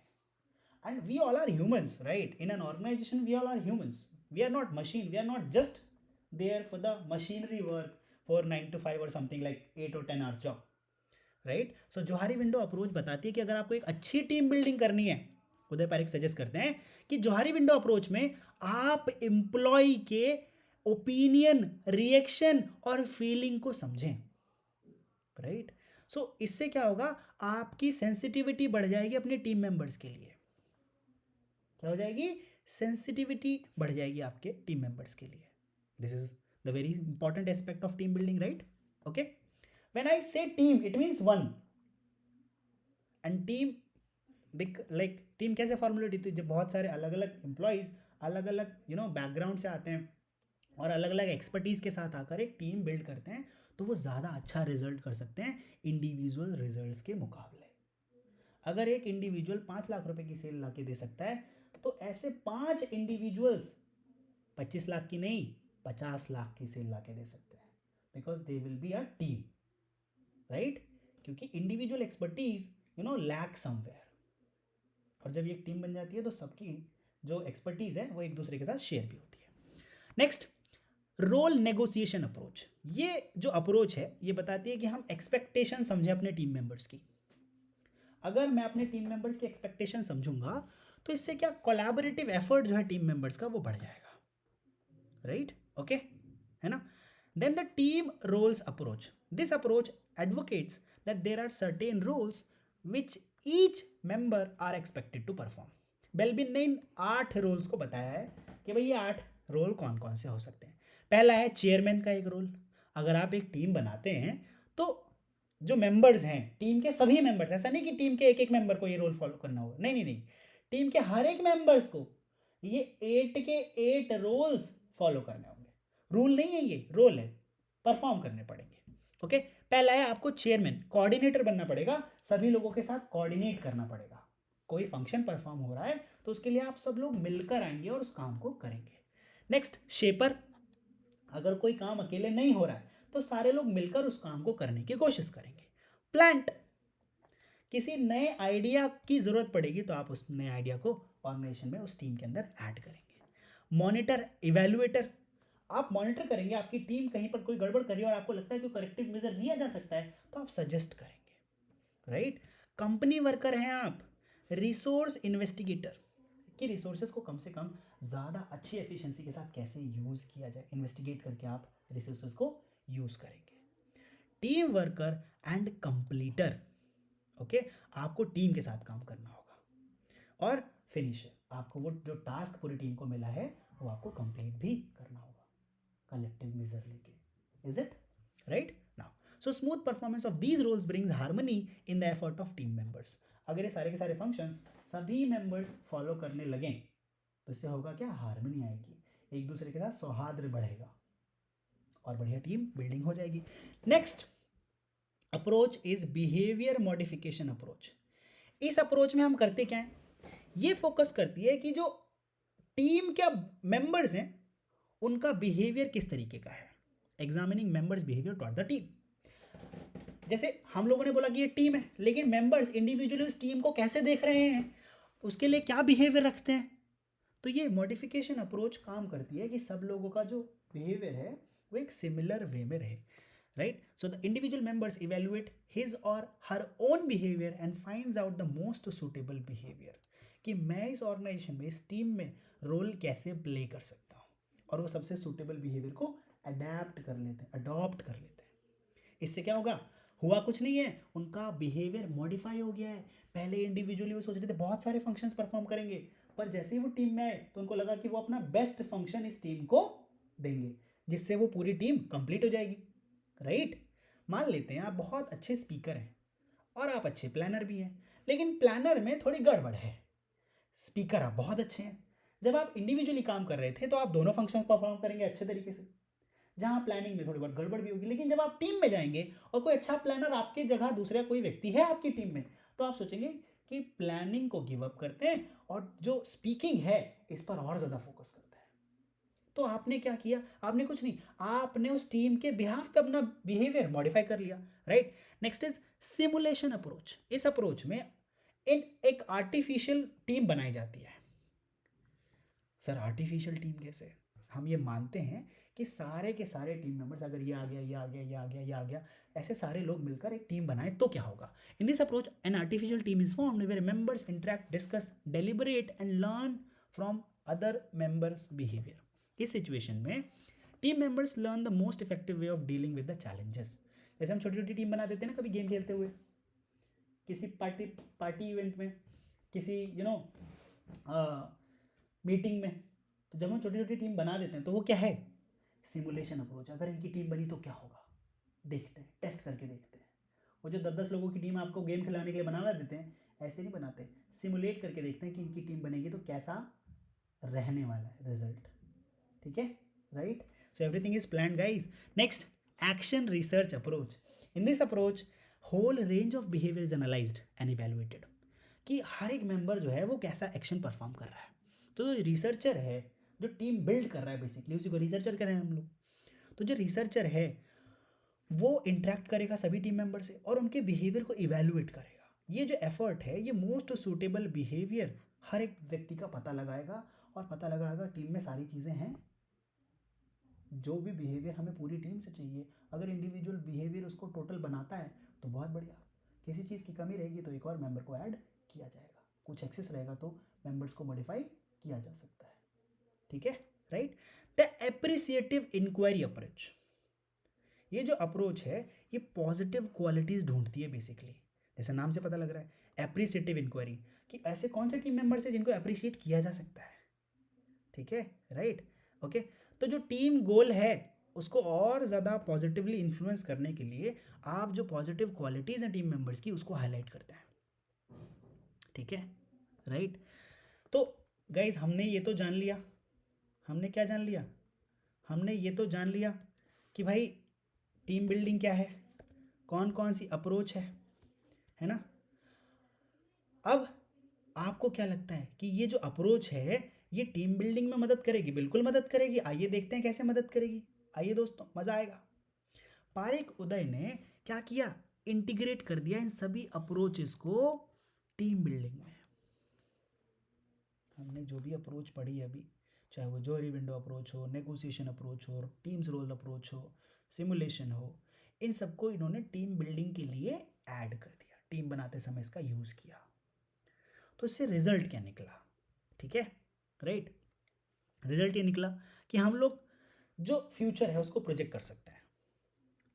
And we all are humans, right? In an organization we all are humans, we are not machine, we are not just there for the machinery work for 9 to 5 or something like 8 or 10 hours job, right? So Johari window approach बताती है कि अगर आपको एक अच्छी team building करनी है, उदय Pareek suggest करते हैं कि जोहारी विंडो अप्रोच में आप एम्प्लॉय के ओपिनियन, रिएक्शन और फीलिंग को समझें, राइट? सो इससे क्या होगा, आपकी सेंसिटिविटी बढ़ जाएगी अपने टीम मेंबर्स के लिए। क्या हो जाएगी? सेंसिटिविटी बढ़ जाएगी आपके टीम मेंबर्स के लिए। This is the very important aspect of team building, right? Okay, when I say team it means one, and team like team कैसे फॉर्मुलेट होती है? जब बहुत सारे अलग अलग एम्प्लॉयज़ अलग अलग बैकग्राउंड से आते हैं और अलग अलग एक्सपर्टीज़ के साथ आकर एक टीम बिल्ड करते हैं, तो वो ज़्यादा अच्छा रिजल्ट कर सकते हैं इंडिविजुअल रिजल्ट्स के मुकाबले। अगर एक इंडिविजुअल 5 लाख रुपए की सेल ला के दे सकता है, तो ऐसे 5 इंडिविजुअल्स 25 लाख की नहीं 50 लाख की सेल ला के दे सकते हैं, because they will be a team, right? क्योंकि इंडिविजुअल एक्सपर्टीज लैक समवेयर, और जब ये एक टीम बन जाती है तो सबकी जो एक्सपर्टीज है वो एक दूसरे के साथ शेयर भी होती है। Next, role negotiation approach. ये जो अप्रोच है ये बताती है कि हम एक्सपेक्टेशन समझें अपने टीम मेंबर्स की। अगर मैं अपने टीम मेंबर्स की एक्सपेक्टेशन समझूंगा तो इससे क्या, कोलैबोरेटिव एफर्ट जो है टीम मेंबर्स का वो बढ़ जाएगा, राइट? ओके, है ना? Then the team roles approach. This approach advocates that there are certain roles which each member are expected to perform. Belbin ने इन 8 रोल्स को बताया है कि भाई ये 8 रोल कौन कौन से हो सकते हैं। पहला है चेयरमैन का एक रोल। अगर आप एक टीम बनाते हैं तो जो मेंबर्स हैं टीम के सभी मेंबर्स, ऐसा नहीं कि टीम के एक एक मेंबर को ये रोल फॉलो करना होगा, नहीं नहीं नहीं, टीम के हर एक मेंबर्स को ये 8 के 8 रोल्स फॉलो करने होंगे। रूल नहीं है, ये रोल है, परफॉर्म करने पड़ेंगे। ओके, पहला है आपको चेयरमैन, कोऑर्डिनेटर बनना पड़ेगा, सभी लोगों के साथ कोऑर्डिनेट करना पड़ेगा। कोई फंक्शन परफॉर्म हो रहा है तो उसके लिए आप सब लोग मिलकर आएंगे और उस काम को करेंगे। Next, shaper. अगर कोई काम अकेले नहीं हो रहा है तो सारे लोग मिलकर उस काम को करने की कोशिश करेंगे। प्लांट, किसी नए आइडिया की ज़रूरत पड़ेगी तो आप उस नए आइडिया को ऑर्गेनाइजेशन में उस टीम के अंदर ऐड करेंगे। मॉनिटर, इवैल्यूएटर, आप मॉनिटर करेंगे आपकी टीम कहीं पर कोई गड़बड़ करी और आपको लगता है कि करेक्टिव मेजर लिया जा सकता है तो आप सजेस्ट करेंगे, राइट? कंपनी वर्कर हैं आप। रिसोर्स इन्वेस्टिगेटर, कि रिसोर्सेज को कम से कम ज़्यादा अच्छी एफिशिएंसी के साथ कैसे यूज़ किया जाए, इन्वेस्टिगेट करके आप रिसोर्सेज को यूज़ करेंगे। टीम वर्कर एंड कंप्लीटर, ओके, आपको टीम के साथ काम करना होगा। और फिनिशर, आपको वो जो टास्क पूरी टीम को मिला है वो आपको कंप्लीट भी करना होगा। कलेक्टिव मेजर लेके। Is it right? Now so smooth performance of these roles brings harmony in the effort of team members. अगर ये सारे के सारे फंक्शंस सभी मेंबर्स फॉलो करने लगें तो इससे होगा क्या? हार्मनी आएगी, एक दूसरे के साथ सौहार्द बढ़ेगा और बढ़िया टीम बिल्डिंग हो जाएगी। Next approach is behaviour modification approach. इस अप्रोच में हम करते क्या है? ये फोकस करती है कि जो टीम के मेंबर्स हैं उनका बिहेवियर किस तरीके का है। Examining members behaviour toward the team. जैसे हम लोगों ने बोला कि ये टीम है, लेकिन मेंबर्स इंडिविजुअली उस टीम को कैसे देख रहे हैं, उसके लिए क्या बिहेवियर रखते हैं। तो ये मॉडिफिकेशन अप्रोच काम करती है कि सब लोगों का जो बिहेवियर है वो एक सिमिलर वे में रहे, right? So the individual members evaluate his और her own behaviour and finds out the most suitable behaviour, कि मैं इस ऑर्गेनाइजेशन में, इस टीम में रोल कैसे प्ले कर सकता हूँ, और वो सबसे सुटेबल बिहेवियर को अडेप्ट कर लेते हैं, अडॉप्ट कर लेते हैं। इससे क्या होगा? हुआ कुछ नहीं है, उनका बिहेवियर मॉडिफाई हो गया है। पहले इंडिविजुअली वो सोच रहे थे बहुत सारे फंक्शंस परफॉर्म करेंगे, पर जैसे ही वो टीम में आए तो उनको लगा कि वो अपना बेस्ट फंक्शन इस टीम को देंगे, जिससे वो पूरी टीम कंप्लीट हो जाएगी, राइट? मान लेते हैं आप बहुत अच्छे स्पीकर हैं और आप अच्छे प्लानर भी हैं, लेकिन प्लानर में थोड़ी गड़बड़ है, स्पीकर आप बहुत अच्छे हैं। जब आप इंडिविजुअली काम कर रहे थे तो आप दोनों फंक्शन परफॉर्म करेंगे अच्छे तरीके से, जहाँ प्लानिंग में थोड़ी बहुत गड़बड़ भी होगी। लेकिन जब आप टीम में जाएंगे और कोई अच्छा प्लानर आपकी जगह दूसरा कोई व्यक्ति है आपकी टीम में, तो आप सोचेंगे कि प्लानिंग को गिव अप करते हैं और जो स्पीकिंग है इस पर और ज़्यादा फोकस करते हैं। तो आपने क्या किया? आपने कुछ नहीं, आपने उस टीम के बिहाफ पे अपना बिहेवियर मॉडिफाई कर लिया, right? Next is simulation approach. इस अप्रोच में एक आर्टिफिशियल टीम बनाई जाती है। सर आर्टिफिशियल टीम कैसे? हम ये मानते हैं कि सारे के सारे टीम मेंबर्स, अगर ये आ गया, ये आ गया, ये आ गया, ये आ गया, ऐसे सारे लोग मिलकर एक टीम बनाए तो क्या होगा? In this approach an artificial team is formed where members interact, discuss, deliberate and learn from other members behaviour. इस सिचुएशन में team members learn the most effective way of dealing with the challenges. जैसे हम छोटी छोटी team बना देते हैं ना कभी गेम खेलते हुए, किसी पार्टी इवेंट में, किसी मीटिंग में, तो जब हम छोटी छोटी टीम बना देते हैं तो वो क्या है? Simulation approach. अगर इनकी टीम बनी तो क्या होगा? देखते हैं, टेस्ट करके देखते हैं। वो जो 10-10 लोगों की टीम आपको गेम खिलाने के लिए बना देते हैं, ऐसे नहीं बनाते, सिमुलेट करके देखते हैं कि इनकी टीम बनेगी तो कैसा रहने वाला है रिजल्ट, ठीक है, right? So everything is planned guys. Next action research approach. In this approach whole range of behaviour is analysed and evaluated, कि हर एक मेंबर जो है वो कैसा एक्शन परफॉर्म कर रहा है। तो जो रिसर्चर है, जो टीम बिल्ड कर रहा है, बेसिकली उसी को रिसर्चर कर रहे हैं हम लोग। तो जो रिसर्चर है वो इंटरेक्ट करेगा सभी टीम मेंबर से और उनके बिहेवियर को इवेल्युएट करेगा। ये जो एफर्ट है ये मोस्ट सूटेबल बिहेवियर हर एक व्यक्ति का पता लगाएगा और पता लगाएगा टीम में सारी चीज़ें हैं, जो भी बिहेवियर हमें पूरी टीम से चाहिए। अगर इंडिविजुअल बिहेवियर उसको टोटल बनाता है तो बहुत बढ़िया, किसी चीज़ की कमी रहेगी तो एक और मेंबर को ऐड किया जाएगा, कुछ एक्सेस रहेगा तो मेंबर्स को मॉडिफाई किया जा सकता है, ठीक है, right? The appreciative inquiry approach. ये जो अप्रोच है ये पॉजिटिव क्वालिटीज़ ढूंढती है बेसिकली, जैसे नाम से पता लग रहा है एप्रिसिएटिव इंक्वायरी, कि ऐसे कौन से टीम मेंबर्स हैं जिनको अप्रिशिएट किया जा सकता है, ठीक है, राइट? ओके, तो जो टीम गोल है उसको और ज़्यादा पॉजिटिवली इन्फ्लुएंस करने के लिए आप जो पॉजिटिव क्वालिटीज़ हैं टीम मेंबर्स की उसको हाईलाइट करते हैं, ठीक है, राइट? तो गाइज हमने ये तो जान लिया, हमने क्या जान लिया? हमने ये तो जान लिया कि भाई टीम बिल्डिंग क्या है, कौन कौन सी अप्रोच है ना? अब आपको क्या लगता है कि ये जो अप्रोच है ये टीम बिल्डिंग में मदद करेगी? बिल्कुल मदद करेगी। आइए देखते हैं कैसे मदद करेगी। आइए दोस्तों, मज़ा आएगा। पारेख उदय ने क्या किया? इंटीग्रेट कर दिया इन सभी अप्रोचेस को टीम बिल्डिंग में। हमने जो भी अप्रोच पढ़ी अभी, चाहे वो जॉरी विंडो अप्रोच हो, नेगोशिएशन अप्रोच हो, टीम्स रोल अप्रोच हो, सिमुलेशन हो, इन सबको इन्होंने टीम बिल्डिंग के लिए ऐड कर दिया, टीम बनाते समय इसका यूज़ किया। तो इससे रिजल्ट क्या निकला? ठीक है, राइट? रिजल्ट ये निकला कि हम लोग जो फ्यूचर है उसको प्रोजेक्ट कर सकते हैं।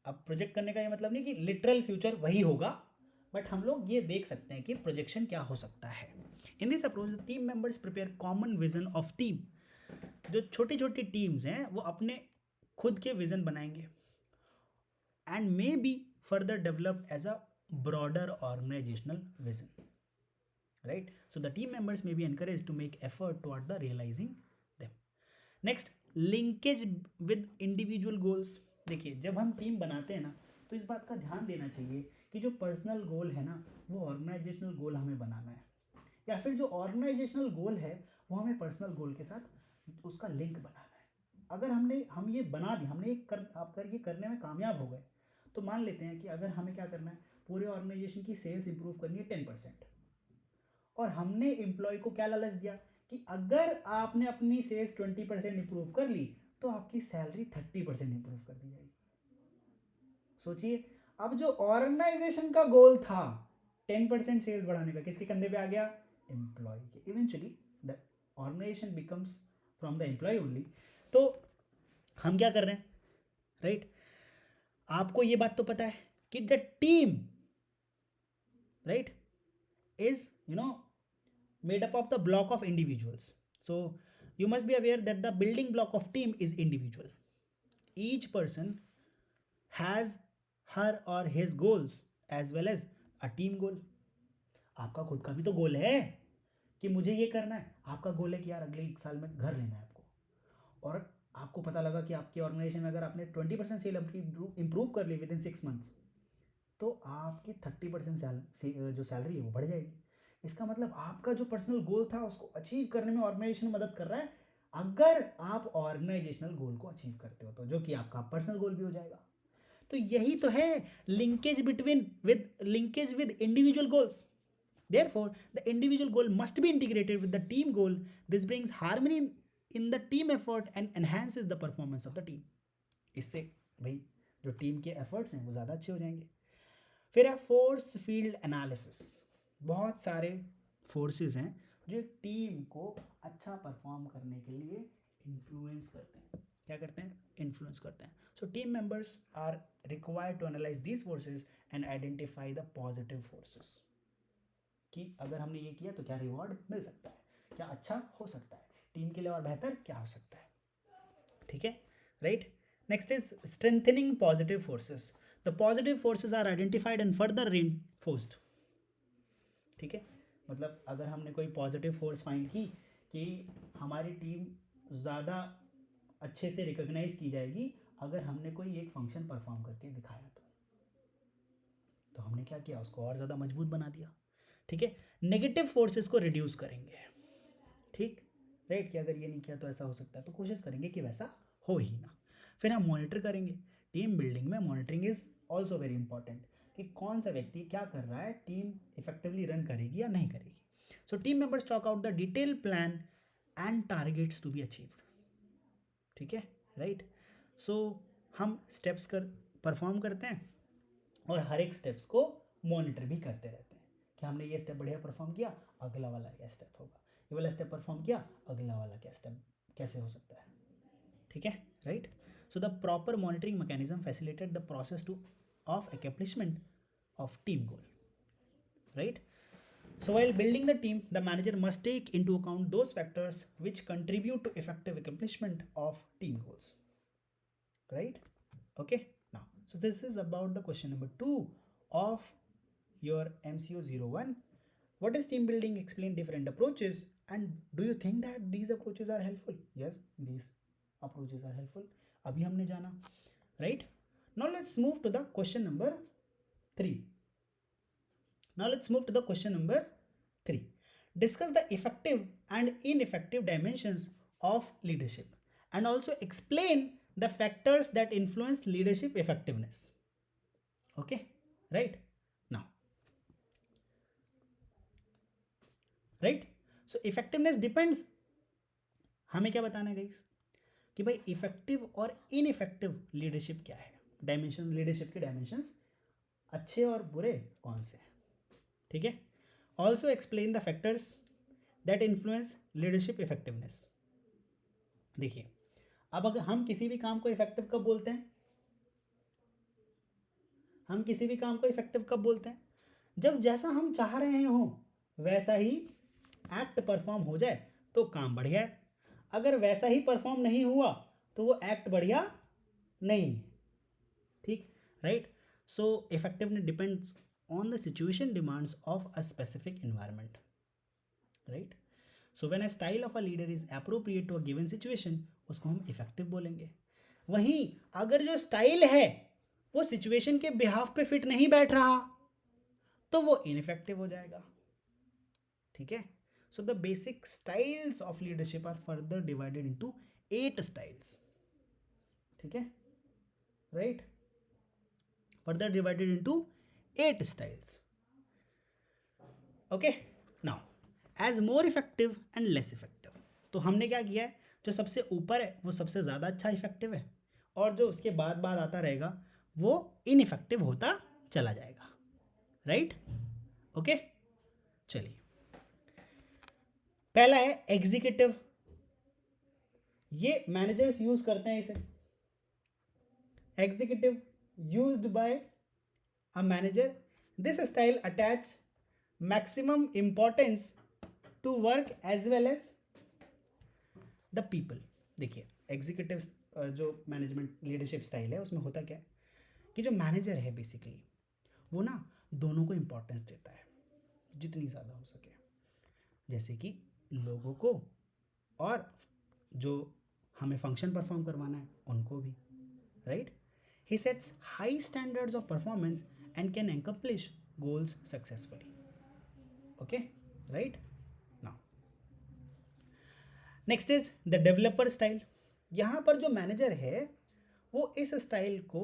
अब प्रोजेक्ट करने का ये मतलब नहीं कि लिटरल फ्यूचर वही होगा, बट हम लोग ये देख सकते हैं कि प्रोजेक्शन क्या हो सकता है। In this approach team members prepare common vision of team. जो छोटी छोटी टीम्स हैं वो अपने खुद के विजन बनाएंगे and may be further developed as a broader organizational vision, right? So the team members may be encouraged to make effort toward the realizing them. Next, linkage with individual goals. देखिए जब हम team बनाते हैं ना तो इस बात का ध्यान देना चाहिए कि जो पर्सनल गोल है ना वो ऑर्गेनाइजेशनल गोल हमें बनाना है, या फिर जो ऑर्गेनाइजेशनल गोल है वो हमें पर्सनल गोल के साथ उसका लिंक बनाना है। अगर हम ये बना दी, हमने आप करके करने में कामयाब हो गए, तो मान लेते हैं कि अगर हमें क्या करना है, पूरे ऑर्गेनाइजेशन की सेल्स इंप्रूव करनी है 10%, और हमने एम्प्लॉय को क्या लालच दिया कि अगर आपने अपनी सेल्स 20% इंप्रूव कर ली तो आपकी सैलरी 30% इंप्रूव कर दी जाएगी। सोचिए, अब जो ऑर्गेनाइजेशन का गोल था 10% सेल्स बढ़ाने का, किसके कंधे पे आ गया? एम्प्लॉय के। Eventually the organisation becomes from the employ only. तो हम क्या कर रहे हैं, राइट? आपको ये बात तो पता है कि the team, right, is made up of the block of individuals. So you must be aware that the building block of team is individual. Each person has her or his goals as well as a team goal. आपका खुद का भी तो गोल है कि मुझे ये करना है। आपका गोल है कि यार अगले 1 साल में घर लेना है आपको, और आपको पता लगा कि आपकी ऑर्गेनाइजेशन में अगर आपने 20% सेल इंप्रूव कर ली विद इन 6 मंथ्स, तो आपकी 30% जो सैलरी है वो बढ़ जाएगी। इसका मतलब आपका जो पर्सनल गोल था उसको अचीव करने में ऑर्गेनाइजेशन मदद कर रहा है, अगर आप ऑर्गेनाइजेशनल गोल को अचीव करते हो तो, जो कि आपका पर्सनल गोल भी हो जाएगा। तो यही तो है linkage with individual goals. Therefore, the individual goal must be integrated with the team goal. This brings harmony in the team effort and enhances the performance of the team. इससे भाई जो टीम के एफर्ट्स हैं वो ज़्यादा अच्छे हो जाएंगे। फिर है फोर्स फील्ड एनालिसिस। बहुत सारे फोर्सेस हैं जो एक टीम को अच्छा परफॉर्म करने के लिए इन्फ्लुएंस करते हैं। क्या करते हैं? इन्फ्लुएंस करते हैं। So team members are required to analyse these forces and identify the positive forces, कि अगर हमने ये किया तो क्या रिवॉर्ड मिल सकता है, क्या अच्छा हो सकता है, टीम के लिए और बेहतर क्या हो सकता है। ठीक है, right? Next is strengthening positive forces. The positive forces are identified and further reinforced. ठीक है, मतलब अगर हमने कोई पॉजिटिव फोर्स फाइंड की कि हमारी टीम ज़्यादा अच्छे से रिकॉग्नाइज की जाएगी अगर हमने कोई एक फंक्शन परफॉर्म करके दिखाया, तो हमने क्या किया, उसको और ज़्यादा मजबूत बना दिया। ठीक है, नेगेटिव फोर्सेस को रिड्यूस करेंगे। ठीक, राइट, कि अगर ये नहीं किया तो ऐसा हो सकता है, तो कोशिश करेंगे कि वैसा हो ही ना। फिर हम मॉनिटर करेंगे। टीम बिल्डिंग में monitoring is also very important, कि कौन सा व्यक्ति क्या कर रहा है, टीम इफेक्टिवली रन करेगी या नहीं करेगी। So team members talk out the detail plan and targets to be achieved. ठीक है, राइट? सो हम स्टेप्स परफॉर्म करते हैं और हर एक स्टेप्स को मॉनिटर भी करते रहते हैं कि हमने ये स्टेप बढ़िया परफॉर्म किया, अगला वाला क्या स्टेप होगा, ये वाला स्टेप परफॉर्म किया, अगला वाला क्या स्टेप कैसे हो सकता है। ठीक है, right? So the proper monitoring mechanism facilitate the process of accomplishment of team goal, right? So while building the team, the manager must take into account those factors which contribute to effective accomplishment of team goals, right? Okay, now so this is about the question number 2 of your MCO 01. What is team building? Explain different approaches, and do you think that these approaches are helpful? Yes, these approaches are helpful. अभी हमने जाना, right? Now let's move to the question number 3. Now let's move to the question number 3. Discuss the effective and ineffective dimensions of leadership and also explain the factors that influence leadership effectiveness. Okay, right? Now, right? So effectiveness depends, हमें क्या बताना है guys, कि भाई effective और ineffective leadership क्या है, dimension, leadership के डायमेंशंस अच्छे और बुरे कौन से हैं। ठीक है, also explain the factors that influence leadership effectiveness. देखिए, अब अगर हम किसी भी काम को इफेक्टिव कब बोलते हैं, हम किसी भी काम को इफेक्टिव कब बोलते हैं, जब जैसा हम चाह रहे हो वैसा ही एक्ट परफॉर्म हो जाए तो काम बढ़िया है, अगर वैसा ही परफॉर्म नहीं हुआ तो वो एक्ट बढ़िया नहीं, ठीक, right. So effectiveness depends on the situation demands of a specific environment, right. So when a style of a leader is appropriate to a given situation, उसको हम इफेक्टिव बोलेंगे. वहीं अगर जो स्टाइल है वो सिचुएशन के बिहाफ पे फिट नहीं बैठ रहा तो वो इनइफेक्टिव हो जाएगा, ठीक है. So the basic styles of leadership are further divided into 8 styles, ठीक है, right. Further divided into 8 styles. Okay, now as more effective and less effective. तो हमने क्या किया है, जो सबसे ऊपर है वो सबसे ज़्यादा अच्छा इफेक्टिव है, और जो उसके बाद बाद आता रहेगा वो इनइफेक्टिव होता चला जाएगा, राइट. ओके, चलिए. पहला है एग्जीक्यूटिव. ये मैनेजर्स यूज करते हैं इसे. Executive used by a manager. This style attach maximum importance to work as well as the people. देखिए एग्जीक्यूटिव जो मैनेजमेंट लीडरशिप स्टाइल है उसमें होता क्या है कि जो मैनेजर है बेसिकली वो ना दोनों को इंपॉर्टेंस देता है जितनी ज़्यादा हो सके, जैसे कि लोगों को और जो हमें फंक्शन परफॉर्म करवाना है उनको भी, right. He sets high standards of performance and can accomplish goals successfully. Okay, right. Now next is the developer style. यहाँ पर जो मैनेजर है वो इस स्टाइल को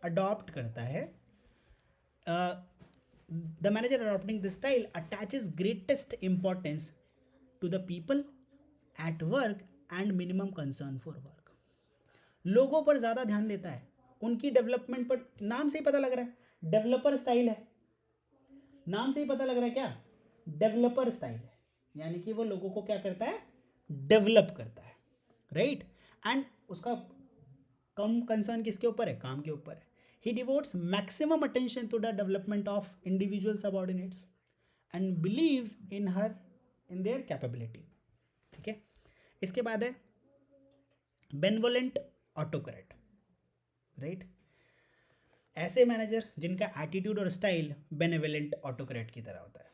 अडॉप्ट करता है. The manager adopting this style attaches greatest importance to the people at work and minimum concern for work. लोगों पर ज़्यादा ध्यान देता है, उनकी डेवलपमेंट पर. नाम से ही पता लग रहा है डेवलपर स्टाइल है, नाम से ही पता लग रहा है क्या, डेवलपर स्टाइल है. यानी कि वो लोगों को क्या करता है, डेवलप करता है, राइट. एंड उसका कम कंसर्न किसके ऊपर है, काम के ऊपर है. He devotes maximum attention to the development of individual subordinates and believes in their capability, ठीक है. इसके बाद है बेनवोलेंट ऑटोक्रेट, राइट. ऐसे मैनेजर जिनका एटीट्यूड और स्टाइल बेनेवोलेंट ऑटोक्रेट की तरह होता है.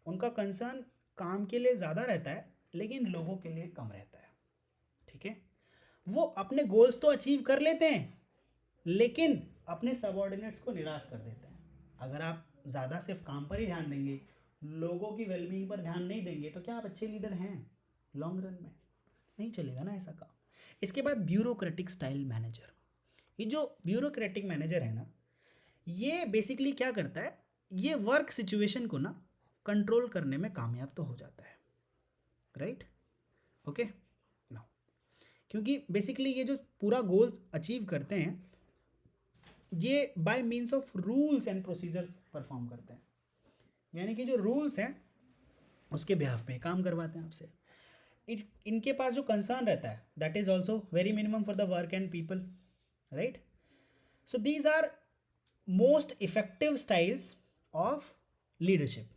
उनका कंसर्न काम के लिए ज़्यादा रहता है लेकिन लोगों के लिए कम रहता है, ठीक है. वो अपने गोल्स तो अचीव कर लेते हैं लेकिन अपने सबऑर्डिनेट्स को निराश कर देते हैं. अगर आप ज़्यादा सिर्फ काम पर ही ध्यान देंगे, लोगों की वेलबींग पर ध्यान नहीं देंगे, तो क्या आप अच्छे लीडर हैं लॉन्ग रन में? नहीं चलेगा ना ऐसा काम. इसके बाद ब्यूरोक्रेटिक स्टाइल मैनेजर. ये जो ब्यूरोक्रेटिक मैनेजर है ना, ये बेसिकली क्या करता है, ये वर्क सिचुएशन को ना कंट्रोल करने में कामयाब तो हो जाता है, राइट. ओके, नाउ क्योंकि बेसिकली ये जो पूरा गोल अचीव करते हैं ये bye means of rules and procedures perform करते हैं. यानी कि जो रूल्स हैं उसके बिहाफ पे काम करवाते हैं आपसे. इनके पास जो कंसर्न रहता है that is also very minimum for the work and people, right. So these are most effective styles of leadership.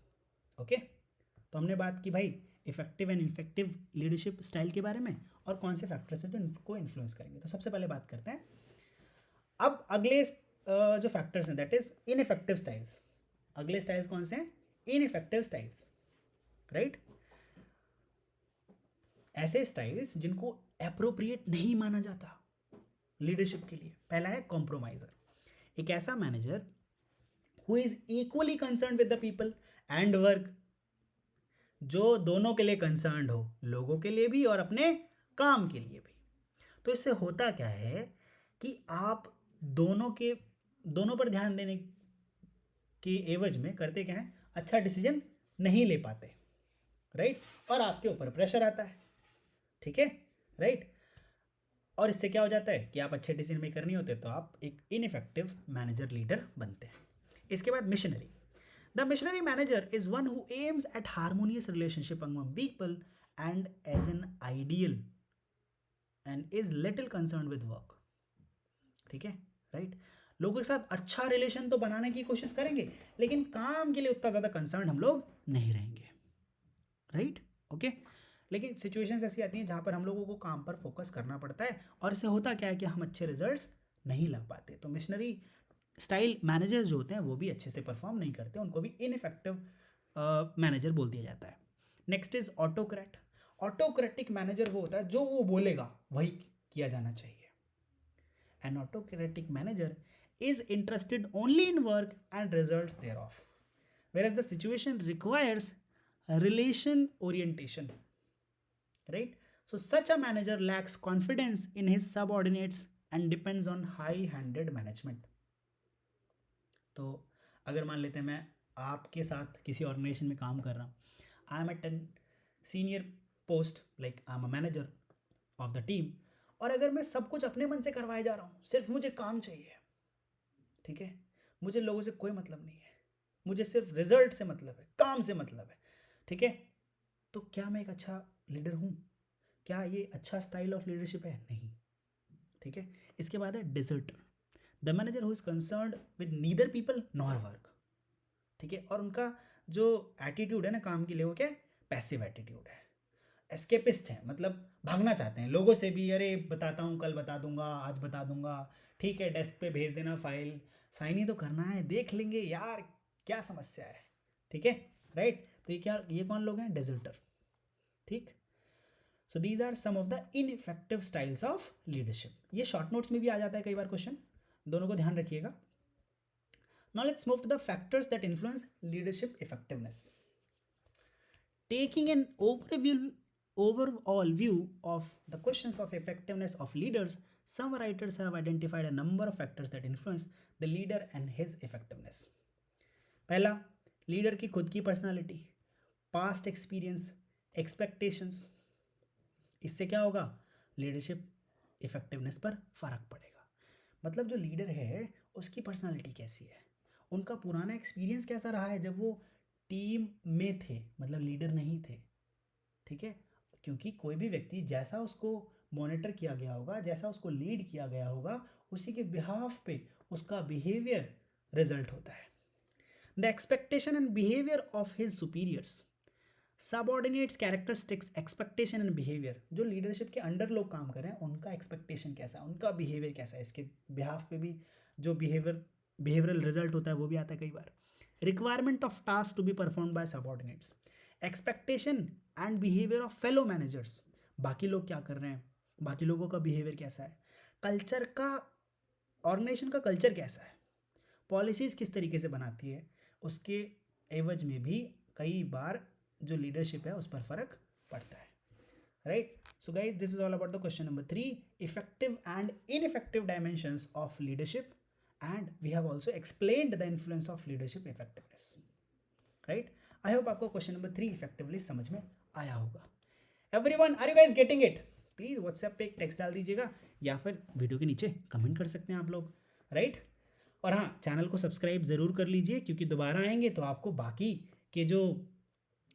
Okay, तो हमने बात की भाई effective and effective leadership style के बारे में और कौन से फैक्टर्स हैं जो इनको इन्फ्लुएंस करेंगे. तो सबसे पहले बात करते हैं अब अगले जो फैक्टर्स हैं दैट इज इनइफेक्टिव स्टाइल्स. अगले स्टाइल्स कौन से हैं, इनइफेक्टिव स्टाइल्स, राइट. ऐसे स्टाइल्स जिनको एप्रोप्रिएट नहीं माना जाता लीडरशिप के लिए. पहला है कॉम्प्रोमाइजर. एक ऐसा manager who is equally concern with the people and work, जो दोनों के लिए कंसर्न हो, लोगों के लिए भी और अपने काम के लिए भी. तो इससे होता क्या है कि आप दोनों पर ध्यान देने के एवज में करते क्या है, अच्छा डिसीजन नहीं ले पाते, राइट. और आपके ऊपर प्रेशर आता है, ठीक है, राइट. और इससे क्या हो जाता है कि आप अच्छे डिसीजन मेकर नहीं होते, तो आप एक इनइफेक्टिव मैनेजर लीडर बनते हैं. इसके बाद missionary. The missionary manager is one who aims at harmonious relationship among people and as an ideal and is little concern with work, ठीक है, राइट. लोगों के साथ अच्छा रिलेशन तो बनाने की कोशिश करेंगे लेकिन काम के लिए उतना ज़्यादा कंसर्न हम लोग नहीं रहेंगे, राइट. ओके, लेकिन सिचुएशंस ऐसी आती हैं जहाँ पर हम लोगों को काम पर फोकस करना पड़ता है और इससे होता क्या है कि हम अच्छे रिजल्ट्स नहीं ला पाते। तो मिशनरी स्टाइल मैनेजर्स जो होते हैं वो भी अच्छे से परफॉर्म नहीं करते, उनको भी इनइफेक्टिव मैनेजर बोल दिया जाता है। Next is autocrat. Autocratic manager वो होता है जो वो बोलेगा वही किया जाना चाहिए। An autocratic manager is interested only in work and results thereof, whereas the situation requires a relation orientation, right? So such a manager lacks confidence in his subordinates and depends on high-handed management. तो अगर मान लेते हैं मैं आपके साथ किसी organisation में काम कर रहा हूँ, I am at an senior post, like I am a manager of the team, और अगर मैं सब कुछ अपने मन से करवाए जा रहा हूँ, सिर्फ मुझे काम चाहिए, ठीक है, मुझे लोगों से कोई मतलब नहीं है, मुझे सिर्फ रिजल्ट से मतलब है, काम से मतलब है, ठीक है, तो क्या मैं एक अच्छा लीडर हूँ? क्या ये अच्छा स्टाइल ऑफ लीडरशिप है? नहीं, ठीक है। इसके बाद है deserter, the manager who is concerned with neither people nor work, ठीक है, और उनका जो एटीट्यूड है ना काम के लिए वो क्या है? पैसिव एटीट्यूड है, एस्केपिस्ट है, मतलब भागना चाहते हैं लोगों से भी, अरे बताता हूँ, कल बता दूंगा, आज बता दूंगा, ठीक है, डेस्क पे भेज देना फाइल, साइन ही तो करना है, देख लेंगे यार, क्या समस्या है, ठीक है, राइट। तो ये कौन लोग हैं? डेजर्टर, ठीक। So these are some of the ineffective styles of leadership. ये शॉर्ट नोट्स में भी आ जाता है कई बार क्वेश्चन, दोनों को ध्यान रखिएगा। Now let's move to the factors that influence leadership effectiveness. Taking an overall view of the questions of effectiveness of leaders, some writers have identified a number of factors that influence the leader and his effectiveness. पहला, leader की खुद की personality, past experience, expectations, इससे क्या होगा? Leadership effectiveness पर फर्क पड़ेगा। मतलब जो लीडर है उसकी पर्सनालिटी कैसी है, उनका पुराना एक्सपीरियंस कैसा रहा है जब वो टीम में थे, मतलब लीडर नहीं थे, ठीक है, क्योंकि कोई भी व्यक्ति जैसा उसको मॉनिटर किया गया होगा, जैसा उसको लीड किया गया होगा, उसी के बिहाफ पे उसका बिहेवियर रिजल्ट होता है। The expectation and behaviour of his superiors, subordinates characteristics, expectation and behaviour, जो लीडरशिप के अंडर लोग काम कर रहे हैं उनका एक्सपेक्टेशन कैसा है, उनका बिहेवियर कैसा है, इसके बिहाफ पे भी जो बिहेवियरल रिजल्ट होता है वो भी आता है कई बार। Requirement of task to be perform by subordinates, expectation and behaviour of fellow managers, बाकी लोग क्या कर रहे हैं, बाकी लोगों का बिहेवियर कैसा है, कल्चर का, ऑर्गेनाइजेशन का कल्चर कैसा है, पॉलिसीज़ किस तरीके से बनाती है, उसके एवज में भी कई बार जो लीडरशिप है उस पर फर्क पड़ता है, right. So guys, this is all about the question number 3, effective and ineffective dimensions of leadership, and we have also explained the influence of leadership effectiveness, right. I hope आपको क्वेश्चन नंबर 3 इफेक्टिवली समझ में आया होगा। Everyone, are you guys getting it? Please WhatsApp पे एक text डाल दीजिएगा या फिर वीडियो के नीचे कमेंट कर सकते हैं आप लोग, राइट। और हाँ, चैनल को सब्सक्राइब ज़रूर कर लीजिए, क्योंकि दोबारा आएंगे तो आपको बाकी के जो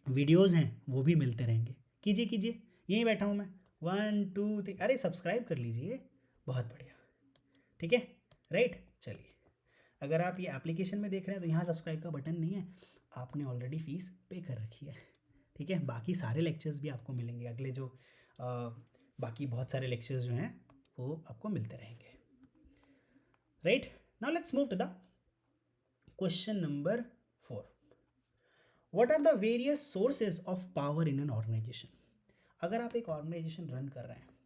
वीडियोज़ हैं वो भी मिलते रहेंगे। कीजिए कीजिए, यहीं बैठा हूँ मैं, 1 2 3, अरे सब्सक्राइब कर लीजिए, बहुत बढ़िया, ठीक है, राइट। चलिए, अगर आप ये एप्लीकेशन में देख रहे हैं तो यहाँ सब्सक्राइब का बटन नहीं है, आपने ऑलरेडी फीस पे कर रखी है, ठीक है। बाकी सारे लेक्चर्स भी आपको मिलेंगे, अगले जो बाकी बहुत सारे लेक्चर्स जो हैं वो आपको मिलते रहेंगे, right. Now let's move to the question number 4। What are the various sources of power in an organization? अगर आप एक ऑर्गेनाइजेशन रन कर रहे हैं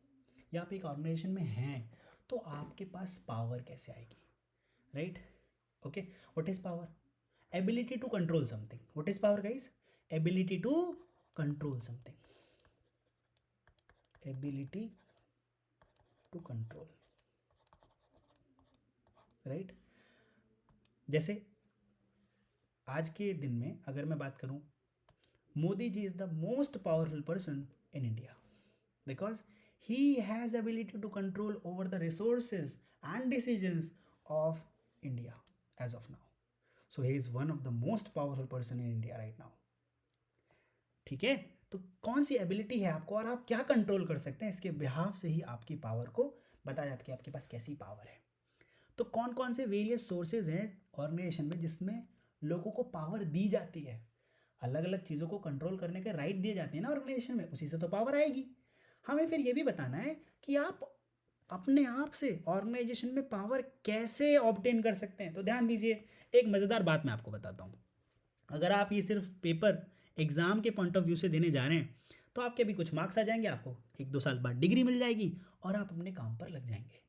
या आप एक ऑर्गेनाइजेशन में हैं तो आपके पास पावर कैसे आएगी, right. Okay, what is power? Ability to control something. What is power guys? Ability to control something, ability to control, right. जैसे आज के दिन में अगर मैं बात करूं, Modi ji is the most powerful person in India because he has ability to control over the resources and decisions of India as of now. So he is one of the most powerful person in India right now. ठीक है, तो कौन सी ability है आपको और आप क्या control कर सकते हैं, इसके बिहाफ से ही आपकी पावर को बताया जाता है कि आपके पास कैसी पावर है। तो कौन कौन से वेरियस सोर्सेज हैं ऑर्गेनाइजेशन में जिसमें लोगों को पावर दी जाती है, अलग अलग चीज़ों को कंट्रोल करने के राइट दिए जाते हैं ना ऑर्गेनाइजेशन में, उसी से तो पावर आएगी। हमें फिर ये भी बताना है कि आप अपने आप से ऑर्गेनाइजेशन में पावर कैसे ऑब्टेन कर सकते हैं। तो ध्यान दीजिए, एक मज़ेदार बात मैं आपको बताता हूँ। अगर आप ये सिर्फ पेपर एग्ज़ाम के पॉइंट ऑफ व्यू से देने जा रहे हैं तो आपके भी कुछ मार्क्स आ जाएंगे, आपको 1-2 साल बाद डिग्री मिल जाएगी और आप अपने काम पर लग जाएंगे।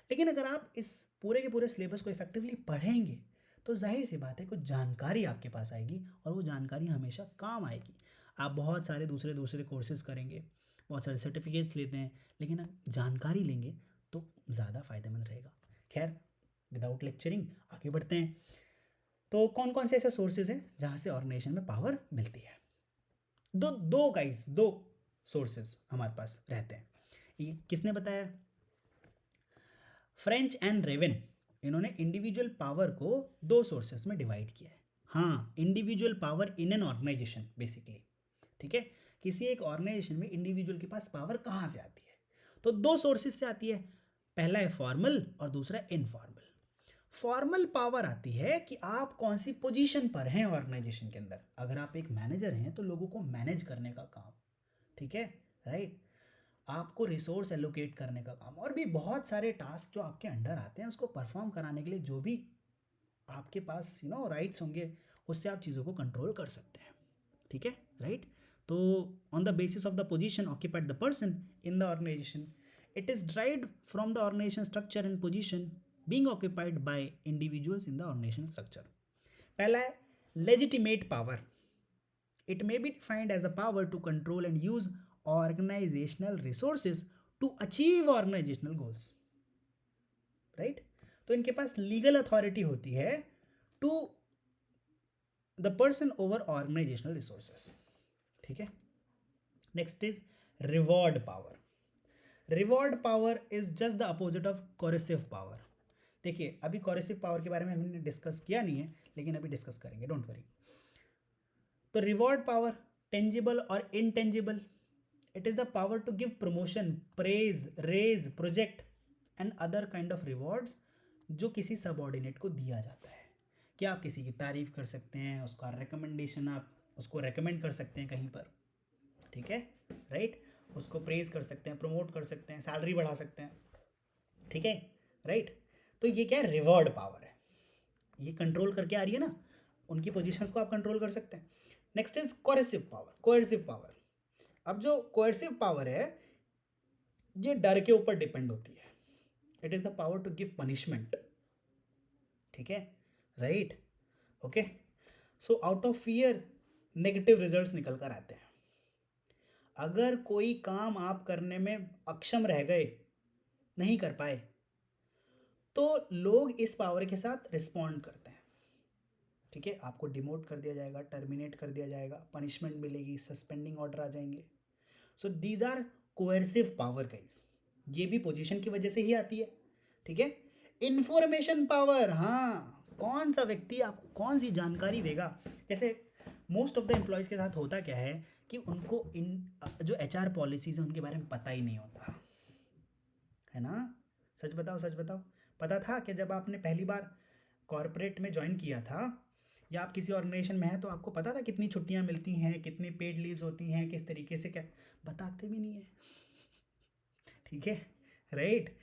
लेकिन अगर आप इस पूरे के पूरे सिलेबस को इफेक्टिवली पढ़ेंगे तो जाहिर सी बात है कुछ जानकारी आपके पास आएगी और वो जानकारी हमेशा काम आएगी। आप बहुत सारे दूसरे दूसरे कोर्सेज करेंगे, बहुत सारे सर्टिफिकेट्स लेते हैं, लेकिन आप जानकारी लेंगे तो ज़्यादा फ़ायदेमंद रहेगा। खैर, विदाउट लेक्चरिंग आगे बढ़ते हैं। तो कौन कौन से ऐसे सोर्सेज हैं जहाँ से ऑर्गेनाइजेशन में पावर मिलती है? दो सोर्सेज हमारे पास रहते हैं। ये किसने बताया? फ्रेंच एंड रेवन, इन्होंने इंडिविजुअल पावर को दो सोर्सेस में डिवाइड किया है। हाँ, individual power in an organization basically, ठीक है। किसी एक ऑर्गेनाइजेशन में इंडिविजुअल के पास पावर कहाँ से आती है? तो दो सोर्सेज से आती है। पहला है फॉर्मल और दूसरा इनफॉर्मल। फॉर्मल पावर आती है कि आप कौन सी पोजीशन पर हैं ऑर्गेनाइजेशन के अंदर। अगर आप एक मैनेजर हैं तो लोगों को मैनेज करने का काम, ठीक है, राइट। आपको रिसोर्स एलोकेट करने का काम और भी बहुत सारे टास्क जो आपके अंडर आते हैं उसको परफॉर्म कराने के लिए जो भी आपके पास राइट्स होंगे, उससे आप चीज़ों को कंट्रोल कर सकते हैं, ठीक है, राइट। तो on the basis of the position occupied the person in the organization, it is derived from the organization structure and position being occupied by individuals in the organization structure. पहला है legitimate power. It may be defined as a power to control and use organizational resources to achieve organizational goals, right? तो इनके पास legal authority होती है to the person over organizational resources, ठीक है। Next is reward power. Reward power is just the opposite of coercive power. देखिए, अभी coercive power के बारे में हमने डिस्कस किया नहीं है, लेकिन अभी डिस्कस करेंगे, डोंट वरी। तो रिवॉर्ड पावर, टेंजिबल और intangible. It is the power to give promotion, praise, raise, project and other kind of rewards जो किसी सबऑर्डिनेट को दिया जाता है। कि आप किसी की तारीफ कर सकते हैं, उसका रिकमेंडेशन, आप उसको रेकमेंड कर सकते हैं कहीं पर, ठीक है, राइट। उसको प्रेज कर सकते हैं, प्रमोट कर सकते हैं, सैलरी बढ़ा सकते हैं, ठीक है, राइट। तो ये क्या है? रिवॉर्ड पावर है। ये कंट्रोल करके आ रही है ना, उनकी पोजीशंस को आप कंट्रोल कर सकते हैं। Next is coercive power. Coercive power, अब जो कोएर्सिव पावर है ये डर के ऊपर डिपेंड होती है। It is the power to give punishment, ठीक है, right, okay. So out of fear negative results निकल कर आते हैं। अगर कोई काम आप करने में अक्षम रह गए, नहीं कर पाए, तो लोग इस पावर के साथ रिस्पॉन्ड करते हैं, ठीक है। आपको डिमोट कर दिया जाएगा, टर्मिनेट कर दिया जाएगा, पनिशमेंट मिलेगी, सस्पेंडिंग ऑर्डर आ जाएंगे। So these are coercive power guys. ये भी पोजीशन की वजह से ही आती है, ठीक है। इंफॉर्मेशन पावर, हाँ, कौन सा व्यक्ति आपको कौन सी जानकारी देगा। जैसे मोस्ट ऑफ द एम्प्लॉयज़ के साथ होता क्या है कि उनको इन जो HR पॉलिसीज़ हैं उनके बारे में पता ही नहीं होता है ना। सच बताओ, सच बताओ, पता था कि जब आपने पहली बार कॉरपोरेट में ज्वाइन किया था या आप किसी ऑर्गेनाइजेशन में हैं तो आपको पता था कितनी छुट्टियां मिलती हैं, कितनी पेड लीव्स होती हैं, किस तरीके से, क्या बताते भी नहीं है, ठीक है, राइट।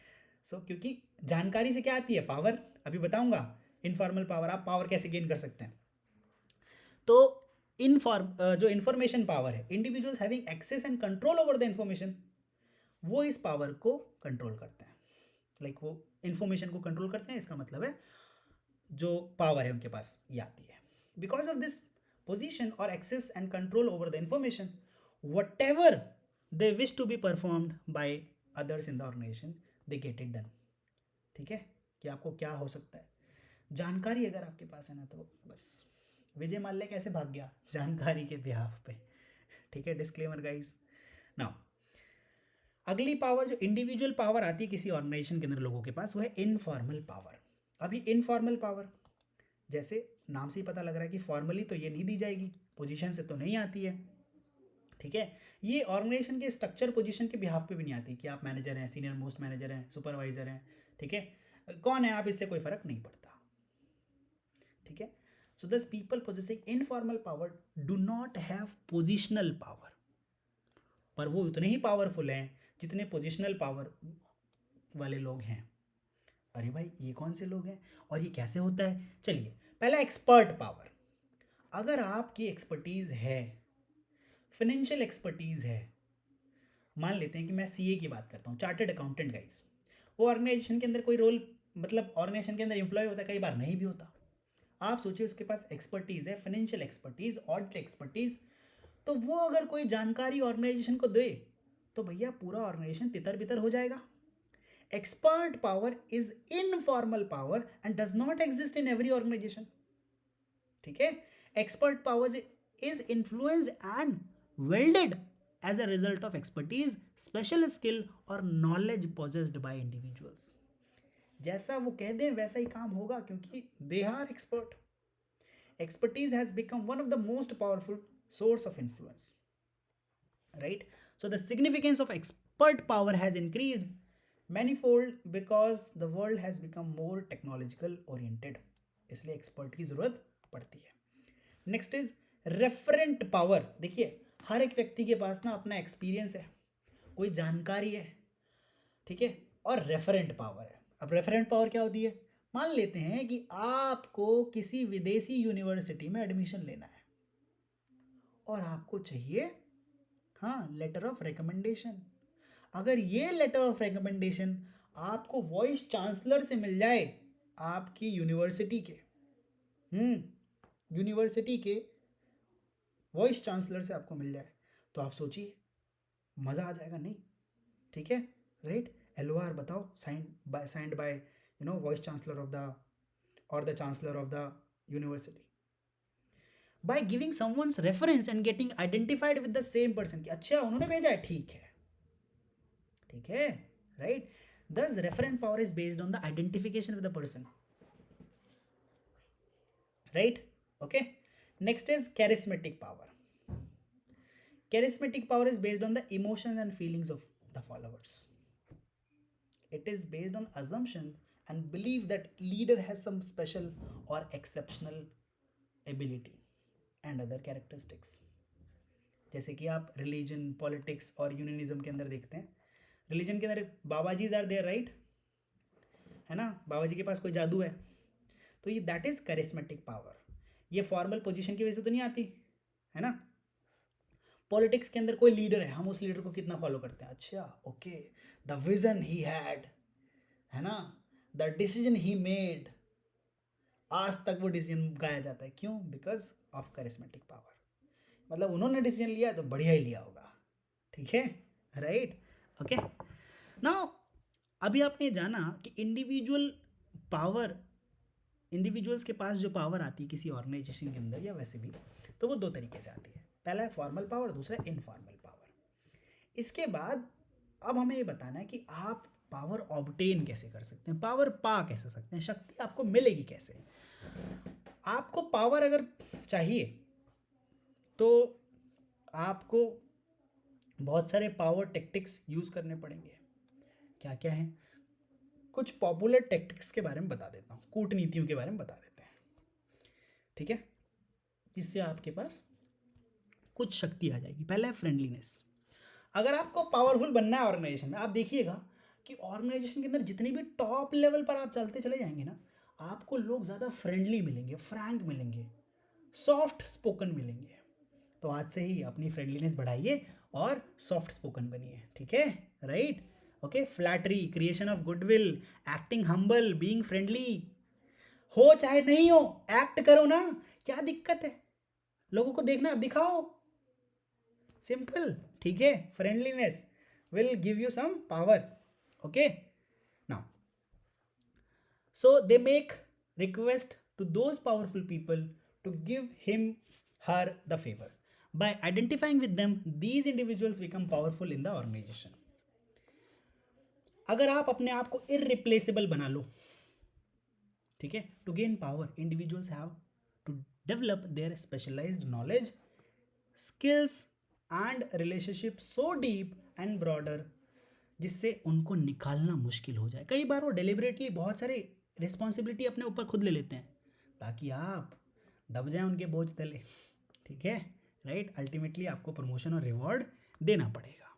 सो क्योंकि जानकारी से क्या आती है? पावर। अभी बताऊंगा इनफॉर्मल पावर, आप पावर कैसे गेन कर सकते हैं। तो जो इंफॉर्मेशन पावर है, individuals having access and control over the information, वो इस पावर को कंट्रोल करते हैं। लाइक वो इंफॉर्मेशन को कंट्रोल करते हैं, इसका मतलब है जो पावर है उनके पास ये आती है। बिकॉज ऑफ दिस पोजीशन और access and control over the information, whatever they wish to be performed by others in the organization, they get it done, ठीक है। कि आपको क्या हो सकता है, जानकारी अगर आपके पास है ना, तो बस विजय माल्या कैसे भाग गया? जानकारी के बिहाफ पे, ठीक है। Disclaimer guys. नाउ अगली पावर जो इंडिविजुअल पावर आती है किसी ऑर्गेनाइजेशन के अंदर लोगों के पास, वो है इनफॉर्मल पावर। अभी इनफॉर्मल पावर, जैसे नाम से ही पता लग रहा है कि फॉर्मली तो ये नहीं दी जाएगी, पोजीशन से तो नहीं आती है, ठीक है। ये ऑर्गेनाइजेशन के स्ट्रक्चर पोजीशन के बिहाफ पे भी नहीं आती कि आप मैनेजर हैं, सीनियर मोस्ट मैनेजर हैं, सुपरवाइजर हैं, ठीक है, कौन है आप, इससे कोई फर्क नहीं पड़ता, ठीक है। So this people possessing informal power do not have positional power, पर वो उतने ही पावरफुल हैं जितने पोजिशनल पावर वाले लोग हैं। अरे भाई ये कौन से लोग हैं और ये कैसे होता है? चलिए, पहला एक्सपर्ट पावर। अगर आपकी एक्सपर्टीज़ है, फाइनेंशियल एक्सपर्टीज़ है, मान लेते हैं कि मैं सीए की बात करता हूँ, चार्टर्ड अकाउंटेंट गाइस, वो ऑर्गेनाइजेशन के अंदर कोई रोल, मतलब ऑर्गेनाइजेशन के अंदर एम्प्लॉय होता है, कई बार नहीं भी होता। आप सोचिए उसके पास एक्सपर्टीज़ है, फाइनेंशियल एक्सपर्टीज़, ऑडिट एक्सपर्टीज़, तो वो अगर कोई जानकारी ऑर्गेनाइजेशन को दे तो भैया पूरा ऑर्गेनाइजेशन तितर बितर हो जाएगा। Expert power is informal power and does not exist in every organization. ठीक है, expert power is influenced and wielded as a result of expertise, special skill or knowledge possessed by individuals. जैसा वो कह दें वैसा ही काम होगा क्योंकि they are expert. Expertise has become one of the most powerful source of influence. Right? So the significance of expert power has increased manifold because the world has become more technological oriented. इसलिए expert की जरूरत पड़ती है. Next is referent power. देखिए हर एक व्यक्ति के पास ना अपना एक्सपीरियंस है, कोई जानकारी है, ठीक है, और रेफरेंट पावर है. अब रेफरेंट पावर क्या होती है? मान लेते हैं कि आपको किसी विदेशी यूनिवर्सिटी में एडमिशन लेना है और आपको चाहिए लेटर ऑफ रिकमेंडेशन. अगर ये लेटर ऑफ रिकमेंडेशन आपको वाइस चांसलर से मिल जाए, आपकी यूनिवर्सिटी के वाइस चांसलर से आपको मिल जाए, तो आप सोचिए मज़ा आ जाएगा नहीं? ठीक है, राइट. LOR बताओ, signed by vice chancellor of the और the chancellor of the university. By giving someone's reference and getting identified with the same person. कि अच्छा उन्होंने भेजा है, ठीक है, राइट. Thus referent power is based on the identification with the person, right? Okay. Next is charismatic power. Charismatic power is based on the emotions and feelings of the followers. It is based on assumption and belief that leader has some special or exceptional ability and other characteristics. जैसे कि आप religion, politics और unionism के अंदर देखते हैं. Religion के अंदर बाबाजीज आर देयर, राइट, है ना. बाबाजी के पास कोई जादू है, तो ये दैट इज करिस्मेटिक पावर. ये फॉर्मल पोजीशन की वजह से तो नहीं आती, है ना. पॉलिटिक्स के अंदर कोई लीडर है, हम उस लीडर को कितना फॉलो करते हैं. अच्छा okay, the vision he had, है ना, द डिसीजन ही मेड, आज तक वो डिसीजन गाया जाता है. क्यों? Because of charismatic power. मतलब उन्होंने डिसीजन लिया तो बढ़िया ही लिया होगा. ठीक है, राइट. ओके. नाउ अभी आपने जाना कि इंडिविजुअल्स के पास जो पावर आती है किसी ऑर्गेनाइजेशन के अंदर या वैसे भी, तो वो दो तरीके से आती है. पहला है फॉर्मल पावर, दूसरा इनफॉर्मल पावर. इसके बाद अब हमें ये बताना है कि आप पावर ऑब्टेन कैसे कर सकते हैं, पावर पा कैसे सकते हैं, शक्ति आपको मिलेगी कैसे. आपको पावर अगर चाहिए तो आपको बहुत सारे पावर टेक्टिक्स यूज़ करने पड़ेंगे. क्या क्या हैं? कुछ पॉपुलर टेक्टिक्स के बारे में बता देता हूँ, कूटनीतियों के बारे में बता देते हैं, ठीक है, जिससे आपके पास कुछ शक्ति आ जाएगी. पहला है फ्रेंडलीनेस. अगर आपको पावरफुल बनना है ऑर्गेनाइजेशन में, आप देखिएगा कि ऑर्गेनाइजेशन के अंदर जितनी भी टॉप लेवल पर आप चलते चले जाएंगे ना, आपको लोग ज़्यादा फ्रेंडली मिलेंगे, फ्रैंक मिलेंगे, सॉफ्ट स्पोकन मिलेंगे. तो आज से ही अपनी फ्रेंडलीनेस बढ़ाइए और सॉफ्ट स्पोकन बनिए. ठीक है, right. Okay. Flattery, creation of goodwill, acting humble, being friendly. हो चाहे नहीं हो, एक्ट करो ना, क्या दिक्कत है? लोगों को देखना, अब दिखाओ, सिंपल. ठीक है, friendliness will give you some power. Okay. Now so they make request to those powerful people to give him her the favor. By identifying with them, these individuals become powerful in the organization. अगर आप अपने आप को irreplaceable बना लो, ठीक है, to gain power, individuals have to develop their specialized knowledge, skills and relationship so deep and broader जिससे उनको निकालना मुश्किल हो जाए. कई बार वो deliberately बहुत सारी रिस्पॉन्सिबिलिटी अपने ऊपर खुद ले लेते हैं ताकि आप दब जाएं उनके बोझ तले. ठीक है, राइट. अल्टीमेटली आपको प्रमोशन और रिवॉर्ड देना पड़ेगा.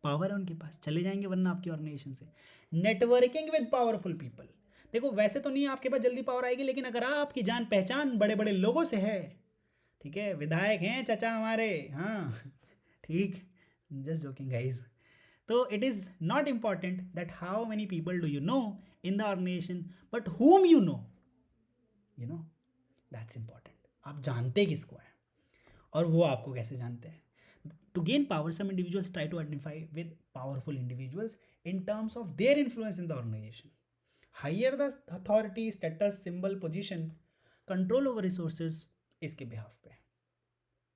पावर है उनके पास, चले जाएंगे वरना आपकी ऑर्गेनाइजेशन से। नेटवर्किंग विद पावरफुल पीपल, देखो वैसे तो नहीं आपके पास जल्दी पावर आएगी, लेकिन अगर आपकी जान पहचान बड़े बड़े लोगों से है, ठीक है, विधायक हैं चाचा हमारे, हाँ ठीक, जस्ट जोकिंग गाइज। तो it is not important that how many people do you know in the organization, but whom you know that's important. आप जानते किसको हैं और वो आपको कैसे जानते हैं। To gain power, some individuals try to identify with powerful individuals in terms of their influence in the organization. Higher the authority, status, symbol, position, control over resources इसके behalf पे,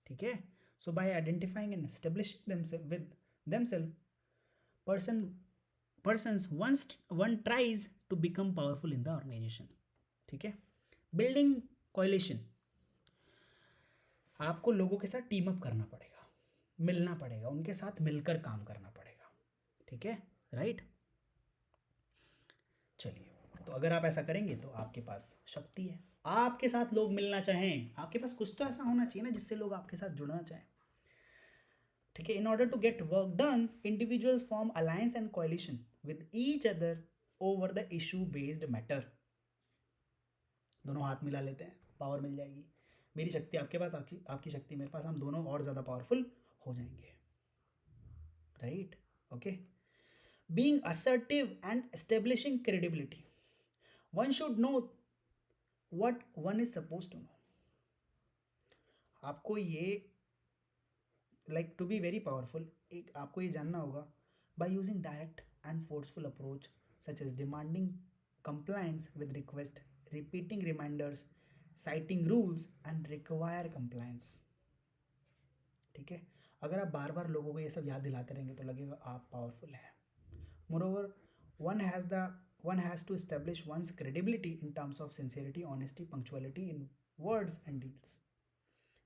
ठीक है। So by identifying and establishing themselves with themselves, persons one tries to become powerful in the organization, ठीक है। Building coalition, आपको लोगों के साथ टीम अप करना पड़ेगा, मिलना पड़ेगा, उनके साथ मिलकर काम करना पड़ेगा, ठीक है, राइट। चलिए, तो अगर आप ऐसा करेंगे तो आपके पास शक्ति है, आपके साथ लोग मिलना चाहें, आपके पास कुछ तो ऐसा होना चाहिए ना जिससे लोग आपके साथ जुड़ना चाहें, ठीक है। In order to get work done, individuals form alliance and coalition with each other over the issue based matter. दोनों हाथ मिला लेते हैं, पावर मिल जाएगी, मेरी शक्ति आपके पास, आपकी शक्ति मेरे पास, हम दोनों और ज़्यादा पावरफुल हो जाएंगे, right, okay. Being assertive and establishing credibility, one should know what one is suppose to know. आपको ये like to be very powerful, एक आपको ये जानना होगा by using direct and forceful approach such as demanding compliance with request, repeating reminders, citing rules and require compliance, ठीक है। अगर आप बार बार लोगों को ये सब याद दिलाते रहेंगे तो लगेगा आप पावरफुल हैं। Moreover one has to establish one's credibility in terms of sincerity, honesty, punctuality in words and deeds.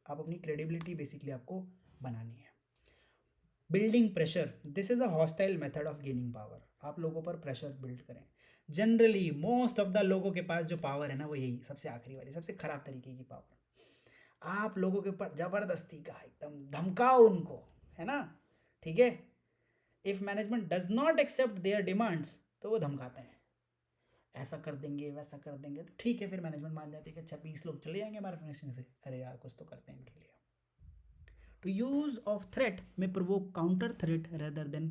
आप अपनी credibility basically आपको बनानी है। Building pressure, this is a hostile method of gaining power. आप लोगों पर प्रेशर बिल्ड करें। Generally most of the लोगों के पास जो पावर है ना वो यही सबसे आखिरी वाली, सबसे खराब तरीके की पावर। आप लोगों के ऊपर जबरदस्ती का एकदम धमकाओ उनको, है ना, ठीक है। If management does not accept their demands, तो वो धमकाते हैं, ऐसा कर देंगे वैसा कर देंगे, तो ठीक है, फिर मैनेजमेंट मान जाती है कि अच्छा 20 लोग चले जाएंगे हमारे ऑर्गेनाइजेशन से, अरे यार कुछ तो करते हैं इनके लिए। To use of threat may provoke counter threat rather than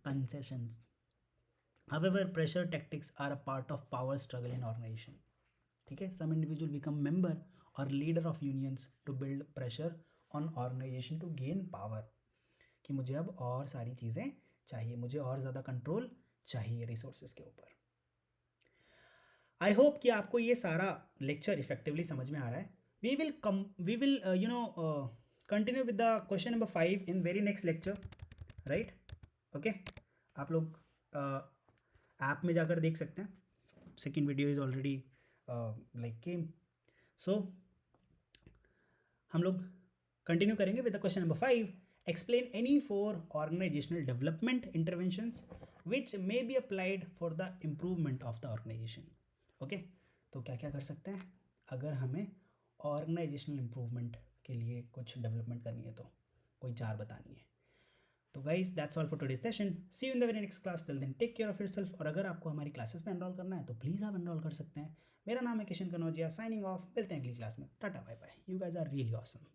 concessions. However, pressure tactics are a part of power struggle in organization. ठीक है, some individual become member or leader of unions to build pressure on organization to gain power. कि मुझे अब और सारी चीज़ें चाहिए, मुझे और ज़्यादा कंट्रोल चाहिए रिसोर्सेज के ऊपर। आई होप कि आपको ये सारा लेक्चर इफेक्टिवली समझ में आ रहा है। We will continue with the question number 5 in very next lecture, right? Okay, आप लोग ऐप में जाकर देख सकते हैं, second video is already like came. So हम लोग कंटिन्यू करेंगे with the question number 5, explain any 4 organizational development interventions which may be applied for the improvement of the organization. Okay, तो क्या क्या कर सकते हैं अगर हमें ऑर्गेनाइजेशनल इम्प्रूवमेंट के लिए कुछ डेवलपमेंट करनी है, तो कोई 4 बतानी है। तो guys that's all for today's session, see you in the very next class, till then take care of yourself. और अगर आपको हमारी क्लासेस में एनरोल करना है तो प्लीज़ आप एनरोल कर सकते हैं। मेरा नाम है किशन कनौजिया, साइनिंग ऑफ, मिलते हैं अगली क्लास में, टाटा bye bye, you guys are really awesome.